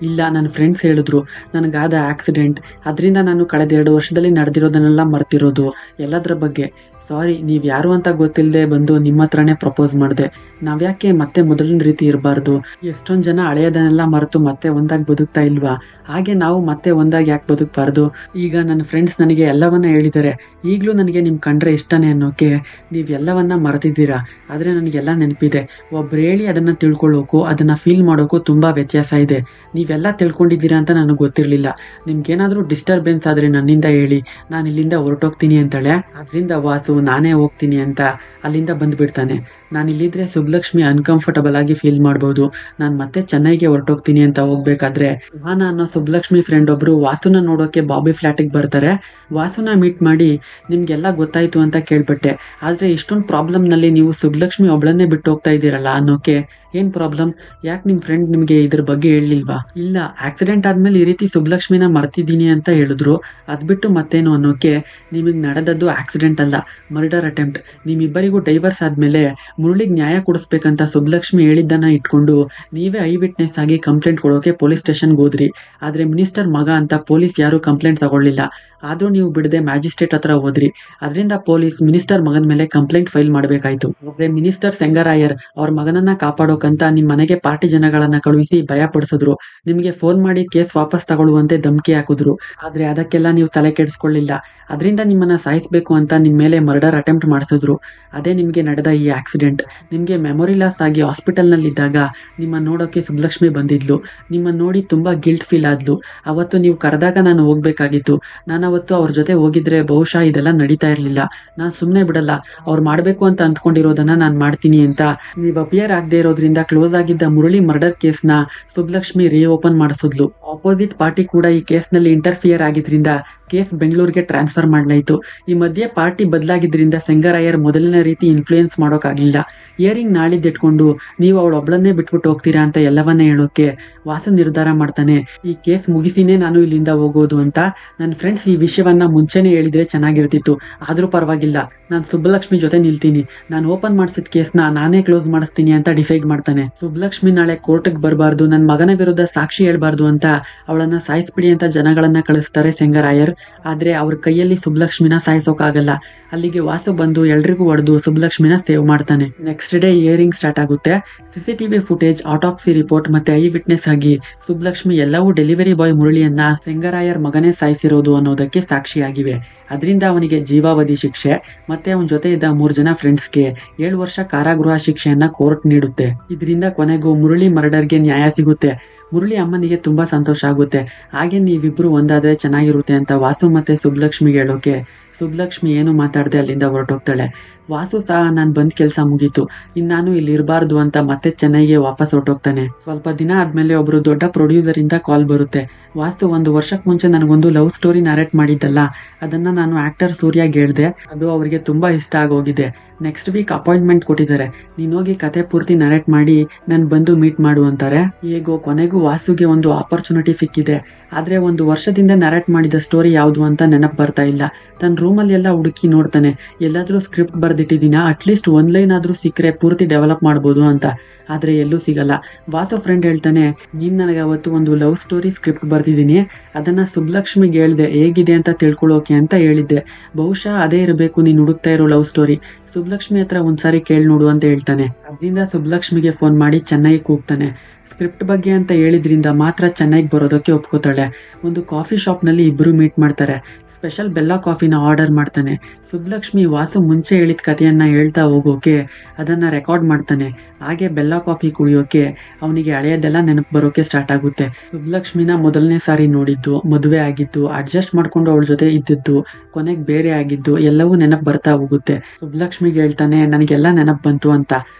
ಇಲ್ಲ ನನ್ನ ಫ್ರೆಂಡ್ಸ್ ಹೇಳಿದ್ರು ನನಗಾದ ಆಕ್ಸಿಡೆಂಟ್, ಅದರಿಂದ ನಾನು ಕಳೆದ 2 ವರ್ಷದಲ್ಲಿ ನಡೆದಿರೋದನ್ನೆಲ್ಲ ಮರ್ತಿರೋದು, ಎಲ್ಲದ್ರ ಬಗ್ಗೆ ಸಾರಿ, ನೀವ್ ಯಾರು ಅಂತ ಗೊತ್ತಿಲ್ಲದೆ ಬಂದು ನಿಮ್ಮ ಹತ್ರನೇ ಪ್ರಪೋಸ್ ಮಾಡಿದೆ, ನಾವ್ಯಾಕೆ ಮತ್ತೆ ಮೊದಲಿನ ರೀತಿ ಇರಬಾರ್ದು, ಎಷ್ಟೊಂದ್ ಜನ ಹಳೆಯದನ್ನೆಲ್ಲ ಮರೆತು ಮತ್ತೆ ಒಂದಾಗಿ ಬದುಕ್ತಾ ಇಲ್ವಾ, ಹಾಗೆ ನಾವು ಮತ್ತೆ ಒಂದಾಗಿ ಯಾಕೆ ಬದುಕಬಾರ್ದು, ಈಗ ನನ್ನ ಫ್ರೆಂಡ್ಸ್ ನನಗೆ ಎಲ್ಲವನ್ನ ಹೇಳಿದ್ದಾರೆ, ಈಗಲೂ ನನಗೆ ನಿಮ್ ಕಂಡ್ರೆ ಇಷ್ಟನೇ ಅನ್ನೋಕೆ ನೀವ್ ಎಲ್ಲವನ್ನ ಮರೆತಿದ್ದೀರಾ, ಆದ್ರೆ ನನಗೆಲ್ಲ ನೆನಪಿದೆ, ಒಬ್ರು ಹೇಳಿ ಅದನ್ನ ತಿಳ್ಕೊಳ್ಳೋಕು ಅದನ್ನ ಫೀಲ್ ಮಾಡೋಕು ತುಂಬಾ ವ್ಯತ್ಯಾಸ ಇದೆ, ನೀವೆಲ್ಲ ತಿಳ್ಕೊಂಡಿದ್ದೀರಾ ಅಂತ ನನಗೆ ಗೊತ್ತಿರ್ಲಿಲ್ಲ, ನಿಮ್ಗೇನಾದ್ರೂ ಡಿಸ್ಟರ್ಬೆನ್ಸ್ ಆದ್ರೆ ನನ್ನಿಂದ ಹೇಳಿ, ನಾನು ಇಲ್ಲಿಂದ ಹೊರಟೋಗ್ತೀನಿ ಅಂತಾಳೆ. ಅದರಿಂದ ವಾಸು ನಾನೇ ಹೋಗ್ತೀನಿ ಅಂತ ಅಲ್ಲಿಂದ ಬಂದ್ಬಿಡ್ತಾನೆ. ನಾನು ಇಲ್ಲಿದ್ರೆ ಸುಬ್ಲಕ್ಷ್ಮಿ ಅನ್ಕಂಫರ್ಟಬಲ್ ಆಗಿ ಫೀಲ್ ಮಾಡ್ಬೋದು, ನಾನು ಮತ್ತೆ ಚೆನ್ನೈಗೆ ಹೊರಟೋಗ್ತೀನಿ ಅಂತ ಹೋಗ್ಬೇಕಾದ್ರೆ ಸುಹಾನ ಅನ್ನೋ ಸುಬ್ಲಕ್ಷ್ಮಿ ಫ್ರೆಂಡ್ ಒಬ್ರು ವಾಸುನ ನೋಡೋಕೆ ಬಾಬಿ ಫ್ಲಾಟಿಗೆ ಬರ್ತಾರೆ. ವಾಸುನ ಮೀಟ್ ಮಾಡಿ ನಿಮ್ಗೆಲ್ಲ ಗೊತ್ತಾಯ್ತು ಅಂತ ಕೇಳ್ಬಟ್ಟೆ, ಆದ್ರೆ ಇಷ್ಟೊಂದು ಪ್ರಾಬ್ಲಮ್ ನಲ್ಲಿ ನೀವು ಸುಬ್ಲಕ್ಷ್ಮಿ ಒಬ್ಳನ್ನೇ ಬಿಟ್ಟು ಹೋಗ್ತಾ ಇದ್ದೀರಲ್ಲ ಅನ್ನೋಕೆ, ಏನ್ ಪ್ರಾಬ್ಲಮ್, ಯಾಕೆ ನಿಮ್ ಫ್ರೆಂಡ್ ನಿಮ್ಗೆ ಇದ್ರ ಬಗ್ಗೆ ಹೇಳಿಲ್ವಾ, ಇಲ್ಲ ಆಕ್ಸಿಡೆಂಟ್ ಆದ್ಮೇಲೆ ಈ ರೀತಿ ಸುಬ್ಲಕ್ಷ್ಮಿನ ಮರ್ತಿದ್ದೀನಿ ಅಂತ ಹೇಳಿದ್ರು, ಅದ್ಬಿಟ್ಟು ಮತ್ತೇನು ಅನ್ನೋಕೆ, ನಿಮಗ್ ನಡೆದದ್ದು ಆಕ್ಸಿಡೆಂಟ್ ಅಲ್ಲ, ಮರ್ಡರ್ ಅಟೆಂಪ್ಟ್, ನಿಮ್ಮಿಬ್ಬರಿಗೂ ಡೈವರ್ಸ್ ಆದ್ಮೇಲೆ ಮುರಳಿಗೆ ನ್ಯಾಯ ಕೊಡಿಸ್ಬೇಕಂತ ಸುಬ್ಲಕ್ಷ್ಮಿ ಹೇಳಿದ್ದನ್ನ ಇಟ್ಕೊಂಡು ನೀವೇ ಐ ವಿಟ್ನೆಸ್ ಆಗಿ ಕಂಪ್ಲೇಂಟ್ ಕೊಡೋಕೆ ಪೊಲೀಸ್ ಸ್ಟೇಷನ್ಗೆ ಹೋದ್ರಿ, ಆದ್ರೆ ಮಿನಿಸ್ಟರ್ ಮಗ ಅಂತ ಪೊಲೀಸ್ ಯಾರು ಕಂಪ್ಲೇಂಟ್ ತಗೊಳ್ಳಿಲ್ಲ, ಆದ್ರೂ ನೀವು ಬಿಡದೆ ಮ್ಯಾಜಿಸ್ಟ್ರೇಟ್ ಹತ್ರ ಹೋದ್ರಿ, ಅದರಿಂದ ಪೊಲೀಸ್ ಮಿನಿಸ್ಟರ್ ಮಗನ ಮೇಲೆ ಕಂಪ್ಲೇಂಟ್ ಫೈಲ್ ಮಾಡಬೇಕಾಯ್ತು. ಆದ್ರೆ ಮಿನಿಸ್ಟರ್ ಸೆಂಗರಾಯರ್ ಅವ್ರ ಮಗನನ್ನ ಕಾಪಾಡೋಕಂತ ನಿಮ್ ಮನೆಗೆ ಪಾರ್ಟಿ ಜನಗಳನ್ನ ಕಳುಹಿಸಿ ಭಯ ಪಡಿಸಿದ್ರು, ನಿಮಗೆ ಫೋನ್ ಮಾಡಿ ಕೇಸ್ ವಾಪಸ್ ತಗೊಳ್ಳುವಂತೆ ಧಮಕಿ ಹಾಕಿದ್ರು, ಆದ್ರೆ ಅದಕ್ಕೆಲ್ಲ ನೀವು ತಲೆ ಕೆಡಿಸ್ಕೊಳ್ಳಿಲ್ಲ, ಅದರಿಂದ ನಿಮ್ಮನ್ನ ಸಾಯಿಸ್ಬೇಕು ಅಂತ ನಿಮ್ ಮೇಲೆ ಮರ್ಡರ್ ಅಟೆಂಪ್ಟ್ ಮಾಡಿಸಿದ್ರು. ಅದೇ ನಿಮ್ಗೆ ನಡೆದ ಈ ಆಕ್ಸಿಡೆಂಟ್. ನಿಮ್ಗೆ ಮೆಮೊರಿ ಲಾಸ್ ಆಗಿ ಹಾಸ್ಪಿಟಲ್ ನಲ್ಲಿ ಇದ್ದಾಗ ನಿಮ್ಮ ನೋಡೋಕೆ ಸುಬ್ಲಕ್ಷ್ಮಿ ಬಂದಿದ್ಲು, ನಿಮ್ಮನ್ನ ನೋಡಿ ತುಂಬಾ ಗಿಲ್ಟ್ ಫೀಲ್ ಆದ್ಲು, ಅವತ್ತು ನೀವು ಕರೆದಾಗ ನಾನು ಹೋಗ್ಬೇಕಾಗಿತ್ತು, ನಾನು ಅವತ್ತು ಅವ್ರ ಜೊತೆ ಹೋಗಿದ್ರೆ ಬಹುಶಃ ಇದೆಲ್ಲ ನಡೀತಾ ಇರ್ಲಿಲ್ಲ, ನಾನ್ ಸುಮ್ನೆ ಬಿಡಲ್ಲ, ಅವ್ರು ಮಾಡ್ಬೇಕು ಅಂತ ಅಂದ್ಕೊಂಡಿರೋದನ್ನ ನಾನ್ ಮಾಡ್ತೀನಿ ಅಂತ ನೀವು ಅಪಿಯರ್ ಆಗದೆ ಇರೋದ್ರಿಂದ ಕ್ಲೋಸ್ ಆಗಿದ್ದ ಮುರಳಿ ಮರ್ಡರ್ ಕೇಸ್ ನ ಸುಬ್ಲಕ್ಷ್ಮಿ ರೀಓಪನ್ ಮಾಡಿಸಿದ್ಲು. ಆಪೋಸಿಟ್ ಪಾರ್ಟಿ ಕೂಡ ಈ ಕೇಸ್ ನಲ್ಲಿ ಇಂಟರ್ಫಿಯರ್ ಆಗಿದ್ರಿಂದ ಕೇಸ್ ಬೆಂಗಳೂರಿಗೆ ಟ್ರಾನ್ಸ್ಫರ್ ಮಾಡಲಾಯಿತು. ಈ ಮಧ್ಯೆ ಪಾರ್ಟಿ ಬದಲಾಗಿದ್ರಿಂದ ಸೆಂಗರಾಯರ್ ಮೊದಲಿನ ರೀತಿ ಇನ್ಫ್ಲೂಯೆನ್ಸ್ ಮಾಡೋಕ್ಕಾಗಲಿಲ್ಲ. ಇಯರಿಂಗ್ ನಾಳಿದ್ದಿಟ್ಕೊಂಡು ನೀವು ಅವಳೊಬ್ಳನ್ನೇ ಬಿಟ್ಬಿಟ್ಟು ಹೋಗ್ತೀರಾ ಅಂತ ಎಲ್ಲವನ್ನ ಹೇಳೋಕೆ ವಾಸು ನಿರ್ಧಾರ ಮಾಡ್ತಾನೆ, ಈ ಕೇಸ್ ಮುಗಿಸಿನೇ ನಾನು ಇಲ್ಲಿಂದ ಹೋಗೋದು ಅಂತ. ನನ್ನ ಫ್ರೆಂಡ್ಸ್ ಈ ವಿಷಯವನ್ನ ಮುಂಚೆನೆ ಹೇಳಿದ್ರೆ ಚೆನ್ನಾಗಿರ್ತಿತ್ತು, ಆದ್ರೂ ಪರವಾಗಿಲ್ಲ, ನಾನು ಸುಬ್ಬಲಕ್ಷ್ಮಿ ಜೊತೆ ನಿಲ್ತೀನಿ, ನಾನು ಓಪನ್ ಮಾಡಿಸಿದ ಕೇಸ್ನ ನಾನೇ ಕ್ಲೋಸ್ ಮಾಡಿಸ್ತೀನಿ ಅಂತ ಡಿಸೈಡ್ ಮಾಡ್ತಾನೆ. ಮಾಡ್ತಾನೆ. ಸುಬ್ಲಕ್ಷ್ಮಿ ನಾಳೆ ಕೋರ್ಟ್ಗೆ ಬರಬಾರ್ದು, ನನ್ನ ಮಗನ ವಿರುದ್ಧ ಸಾಕ್ಷಿ ಹೇಳ್ಬಾರ್ದು ಅಂತ ಅವಳನ್ನ ಸಾಯಿಸ್ಬಿಡಿ ಅಂತ ಜನಗಳನ್ನ ಕಳಿಸ್ತಾರೆ ಸೆಂಗರಾಯರ್. ಆದ್ರೆ ಅವ್ರ ಕೈಯಲ್ಲಿ ಸುಬ್ಲಕ್ಷ್ಮಿನ ಸಾಯಿಸೋಕಾಗಲ್ಲ. ಅಲ್ಲಿಗೆ ವಾಸು ಬಂದು ಎಲ್ರಿಗೂ ಹೊಡೆದು ಸುಬ್ಲಕ್ಷ್ಮಿನ ಸೇವ್ ಮಾಡ್ತಾನೆ. ನೆಕ್ಸ್ಟ್ ಡೇ ಹಿಯರಿಂಗ್ ಸ್ಟಾರ್ಟ್ ಆಗುತ್ತೆ. ಸಿಸಿಟಿವಿ ಫುಟೇಜ್, ಆಟೋಪ್ಸಿ ರಿಪೋರ್ಟ್ ಮತ್ತೆ ಐ ವಿಟ್ನೆಸ್ ಆಗಿ ಸುಬ್ಲಕ್ಷ್ಮಿ ಎಲ್ಲವೂ ಡೆಲಿವರಿ ಬಾಯ್ ಮುರಳಿಯನ್ನ ಸೆಂಗರಾಯರ್ ಮಗನೇ ಸಾಯಿಸಿರೋದು ಅನ್ನೋದಕ್ಕೆ ಸಾಕ್ಷಿಯಾಗಿವೆ. ಅದರಿಂದ ಅವನಿಗೆ ಜೀವಾವಧಿ ಶಿಕ್ಷೆ ಮತ್ತೆ ಅವನ ಜೊತೆ ಇದ್ದ 3 ಜನ ಫ್ರೆಂಡ್ಸ್ಗೆ 7 ವರ್ಷ ಕಾರಾಗೃಹ ಶಿಕ್ಷೆಯನ್ನ ಕೋರ್ಟ್ ನೀಡುತ್ತೆ. ಇದರಿಂದ ಕೊನೆಗೂ ಮುರಳಿ ಮರ್ಡರ್ಗೆ ನ್ಯಾಯ ಸಿಗುತ್ತೆ. ಮುರಳಿ ಅಮ್ಮನಿಗೆ ತುಂಬಾ ಸಂತೋಷ ಆಗುತ್ತೆ. ಹಾಗೆ ನೀವಿಬ್ರು ಒಂದಾದ್ರೆ ಚೆನ್ನಾಗಿರುತ್ತೆ ಅಂತ ವಾಸು ಮತ್ತೆ ಸುಬ್ಲಕ್ಷ್ಮಿಗೆ ಹೇಳೋಕೆ ಸುಬ್ಲಕ್ಷ್ಮಿ ಏನು ಮಾತಾಡದೆ ಅಲ್ಲಿಂದ ಹೊರಟೋಗ್ತಾಳೆ. ವಾಸು ಸಹ ನಾನು ಬಂದ್ ಕೆಲಸ ಮುಗೀತು, ಇನ್ನಾನು ಇಲ್ಲಿ ಇರಬಾರ್ದು ಅಂತ ಮತ್ತೆ ಚೆನ್ನೈಗೆ ವಾಪಸ್ ಹೊರಟೋಗ್ತಾನೆ. ಸ್ವಲ್ಪ ದಿನ ಆದ್ಮೇಲೆ ಒಬ್ರು ದೊಡ್ಡ ಪ್ರೊಡ್ಯೂಸರ್ ಇಂದ ಕಾಲ್ ಬರುತ್ತೆ. ವಾಸು 1 ವರ್ಷಕ್ಕೆ ಮುಂಚೆ ನನಗೊಂದು ಲವ್ ಸ್ಟೋರಿ ನರೇಟ್ ಮಾಡಿದ್ದಲ್ಲ, ಅದನ್ನ ನಾನು ಆಕ್ಟರ್ ಸೂರ್ಯಗೆ ಹೇಳ್ದೆ. ಅದು ಅವರಿಗೆ ತುಂಬಾ ಇಷ್ಟ ಆಗೋಗಿದೆ. ನೆಕ್ಸ್ಟ್ ವೀಕ್ ಅಪಾಯಿಂಟ್ಮೆಂಟ್ ಕೊಟ್ಟಿದ್ದಾರೆ. ನೀನ್ ಹೋಗಿ ಕತೆ ಪೂರ್ತಿ ನರೇಟ್ ಮಾಡಿ ನನ್ ಬಂದು ಮೀಟ್ ಮಾಡು ಅಂತಾರೆ. ಹೇಗೋ ಕೊನೆಗೂ ವಾಸುಗೆ ಒಂದು ಆಪರ್ಚುನಿಟಿ ಸಿಕ್ಕಿದೆ. ಆದ್ರೆ 1 ವರ್ಷದಿಂದ ನರೇಟ್ ಮಾಡಿದ ಸ್ಟೋರಿ ಯಾವುದು ಅಂತ ನೆನಪು ಬರ್ತಾ ಇಲ್ಲ. ತನ್ನ ರೂಮಲ್ಲಿ ಎಲ್ಲ ಹುಡುಕಿ ನೋಡ್ತಾನೆ, ಎಲ್ಲಾದ್ರೂ ಸ್ಕ್ರಿಪ್ಟ್ ಬರ್ದಿಟ್ಟಿದ್ದೀನ, ಅಟ್ಲೀಸ್ಟ್ 1 ಲೈನ್ ಆದ್ರೂ ಸಿಕ್ಕರೆ ಪೂರ್ತಿ ಡೆವಲಪ್ ಮಾಡ್ಬೋದು ಅಂತ. ಆದ್ರೆ ಎಲ್ಲೂ ಸಿಗಲ್ಲ. ವಾಸು ಫ್ರೆಂಡ್ ಹೇಳ್ತಾನೆ, ನೀನ್ ನನಗೆ ಅವತ್ತು ಒಂದು ಲವ್ ಸ್ಟೋರಿ ಸ್ಕ್ರಿಪ್ಟ್ ಬರ್ದಿದ್ದೀನಿ, ಅದನ್ನ ಸುಬ್ಲಕ್ಷ್ಮಿಗೆ ಹೇಳ್ದೆ ಹೇಗಿದೆ ಅಂತ ತಿಳ್ಕೊಳ್ಳೋಕೆ ಅಂತ ಹೇಳಿದ್ದೆ. ಬಹುಶಃ ಅದೇ ಇರಬೇಕು ನೀನ್ ಹುಡುಕ್ತಾ ಇರೋ ಲವ್ ಸ್ಟೋರಿ. ಸುಬ್ಲಕ್ಷ್ಮಿ ಹತ್ರ ಒಂದ್ಸಾರಿ ಕೇಳಿ ನೋಡು ಅಂತ ಹೇಳ್ತಾನೆ. ಅದರಿಂದ ಸುಬ್ಲಕ್ಷ್ಮಿಗೆ ಫೋನ್ ಮಾಡಿ ಚೆನ್ನೈಗೆ ಕೂಗ್ತಾನೆ. ಸ್ಕ್ರಿಪ್ಟ್ ಬಗ್ಗೆ ಅಂತ ಹೇಳಿದ್ರಿಂದ ಮಾತ್ರ ಚೆನ್ನೈಗೆ ಬರೋದಕ್ಕೆ ಒಪ್ಕೋತಾಳೆ. ಒಂದು ಕಾಫಿ ಶಾಪ್ ನಲ್ಲಿ ಇಬ್ರು ಮೀಟ್ ಮಾಡ್ತಾರೆ. ಸ್ಪೆಷಲ್ ಬೆಲ್ಲ ಕಾಫಿನ ಆರ್ಡರ್ ಮಾಡ್ತಾನೆ. ಸುಬ್ಲಕ್ಷ್ಮಿ ವಾಸು ಮುಂಚೆ ಹೇಳಿದ ಕಥೆಯನ್ನ ಹೇಳ್ತಾ ಹೋಗೋಕೆ ಅದನ್ನ ರೆಕಾರ್ಡ್ ಮಾಡ್ತಾನೆ. ಹಾಗೆ ಬೆಲ್ಲ ಕಾಫಿ ಕುಡಿಯೋಕೆ ಅವನಿಗೆ ಹಳೆಯದೆಲ್ಲ ನೆನಪು ಬರೋಕೆ ಸ್ಟಾರ್ಟ್ ಆಗುತ್ತೆ. ಸುಬ್ಲಕ್ಷ್ಮಿನ ಮೊದಲನೇ ಸಾರಿ ನೋಡಿದ್ದು, ಮದುವೆ ಆಗಿದ್ದು, ಅಡ್ಜಸ್ಟ್ ಮಾಡ್ಕೊಂಡು ಅವಳ ಜೊತೆ ಇದ್ದಿದ್ದು, ಕೊನೆಗೆ ಬೇರೆ ಆಗಿದ್ದು ಎಲ್ಲವೂ ನೆನಪು ಬರ್ತಾ ಹೋಗುತ್ತೆ. ಸುಬ್ಲಕ್ಷ್ಮಿಗೆ ಹೇಳ್ತಾನೆ, ನನಗೆಲ್ಲ ನೆನಪು ಬಂತು ಅಂತ.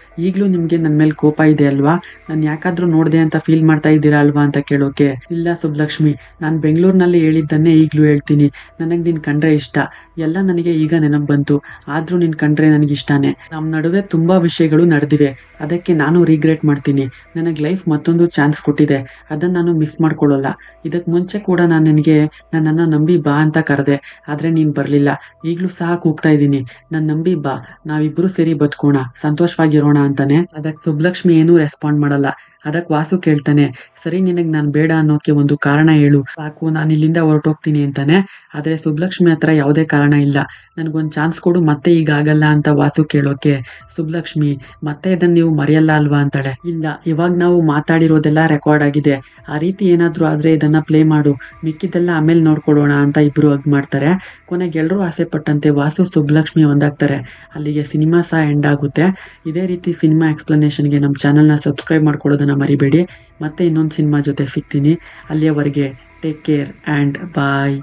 ಈಗ್ಲೂ ನಿಮ್ಗೆ ನನ್ ಮೇಲೆ ಕೋಪ ಇದೆ ಅಲ್ವಾ? ನಾನು ಯಾಕಾದ್ರೂ ನೋಡ್ದೆ ಅಂತ ಫೀಲ್ ಮಾಡ್ತಾ ಇದ್ದೀರಾ ಅಲ್ವಾ ಅಂತ ಕೇಳೋಕೆ, ಇಲ್ಲ ಸುಬ್ಲಕ್ಷ್ಮಿ, ನಾನು ಬೆಂಗಳೂರಿನಲ್ಲಿ ಹೇಳಿದ್ದನ್ನೇ ಈಗ್ಲೂ ಹೇಳ್ತೀನಿ. ನನಗೆ ನಿನ್ ಕಂಡ್ರೆ ಇಷ್ಟ. ಎಲ್ಲ ನನಗೆ ಈಗ ನೆನಪು ಬಂತು. ಆದ್ರೂ ನಿನ್ ಕಂಡ್ರೆ ನನಗೆ ಇಷ್ಟಾನೆ. ನಮ್ಮ ನಡುವೆ ತುಂಬಾ ವಿಷಯಗಳು ನಡೆದಿವೆ. ಅದಕ್ಕೆ ನಾನು ರಿಗ್ರೆಟ್ ಮಾಡ್ತೀನಿ. ನನಗೆ ಲೈಫ್ ಮತ್ತೊಂದು ಚಾನ್ಸ್ ಕೊಟ್ಟಿದೆ, ಅದನ್ನ ನಾನು ಮಿಸ್ ಮಾಡ್ಕೊಳ್ಳಲ್ಲ. ಇದಕ್ ಮುಂಚೆ ಕೂಡ ನಾನು ನಿನಗೆ ನನ್ನನ್ನ ನಂಬಿ ಬಾ ಅಂತ ಕರೆದೆ, ಆದ್ರೆ ನೀನ್ ಬರ್ಲಿಲ್ಲ. ಈಗ್ಲೂ ಸಹ ಕೂಗ್ತಾ ಇದ್ದೀನಿ, ನನ್ ನಂಬಿ ಬಾ, ನಾವಿಬ್ರು ಸೇರಿ ಬದುಕೋಣ, ಸಂತೋಷವಾಗಿರೋಣ ಅಂತಾನೆ. ಅದಕ್ಕೆ ಸುಬ್ಲಕ್ಷ್ಮಿ ಏನೂ ರೆಸ್ಪಾಂಡ್ ಮಾಡಲ್ಲ. ಅದಕ್ಕೆ ವಾಸು ಕೇಳ್ತಾನೆ, ಸರಿ ನಿನಗ್ ನಾನ್ ಬೇಡ ಅನ್ನೋಕೆ ಒಂದು ಕಾರಣ ಹೇಳು ಸಾಕು, ನಾನು ಇಲ್ಲಿಂದ ಹೊರಟೋಗ್ತೀನಿ ಅಂತಾನೆ. ಆದ್ರೆ ಸುಬ್ಲಕ್ಷ್ಮಿ ಹತ್ರ ಯಾವುದೇ ಕಾರಣ ಇಲ್ಲ. ನನ್ಗೊಂದ್ ಚಾನ್ಸ್ ಕೊಡು, ಮತ್ತೆ ಈಗ ಆಗಲ್ಲ ಅಂತ ವಾಸು ಕೇಳೋಕೆ ಸುಬ್ಲಕ್ಷ್ಮಿ, ಮತ್ತೆ ಇದನ್ನ ನೀವು ಮರೆಯಲ್ಲ ಅಲ್ವಾ ಅಂತಾಳೆ. ಇಲ್ಲ, ಇವಾಗ ನಾವು ಮಾತಾಡಿರೋದೆಲ್ಲ ರೆಕಾರ್ಡ್ ಆಗಿದೆ. ಆ ರೀತಿ ಏನಾದ್ರೂ ಆದ್ರೆ ಇದನ್ನ ಪ್ಲೇ ಮಾಡು, ಮಿಕ್ಕಿದೆಲ್ಲ ಆಮೇಲೆ ನೋಡ್ಕೊಳ್ಳೋಣ ಅಂತ ಇಬ್ರು ಹಗ್ ಮಾಡ್ತಾರೆ. ಕೊನೆಗೆ ಎಲ್ರೂ ಆಸೆ ಪಟ್ಟಂತೆ ವಾಸು ಸುಬ್ಲಕ್ಷ್ಮಿ ಒಂದಾಗ್ತಾರೆ. ಅಲ್ಲಿಗೆ ಸಿನಿಮಾ ಸಹ ಎಂಡ್ ಆಗುತ್ತೆ. ಇದೇ ರೀತಿ ಸಿನಿಮಾ ಎಕ್ಸ್ಪ್ಲನೇಷನ್ಗೆ ನಮ್ಮ ಚಾನಲ್ನ ಸಬ್ಸ್ಕ್ರೈಬ್ ಮಾಡ್ಕೊಳ್ಳೋದನ್ನ ಮರಿಬೇಡಿ. ಮತ್ತೆ ಇನ್ನೊಂದು ಸಿನಿಮಾ ಜೊತೆ ಸಿಗ್ತೀನಿ. ಅಲ್ಲಿಯವರೆಗೆ ಟೇಕ್ ಕೇರ್ ಆ್ಯಂಡ್ ಬಾಯ್.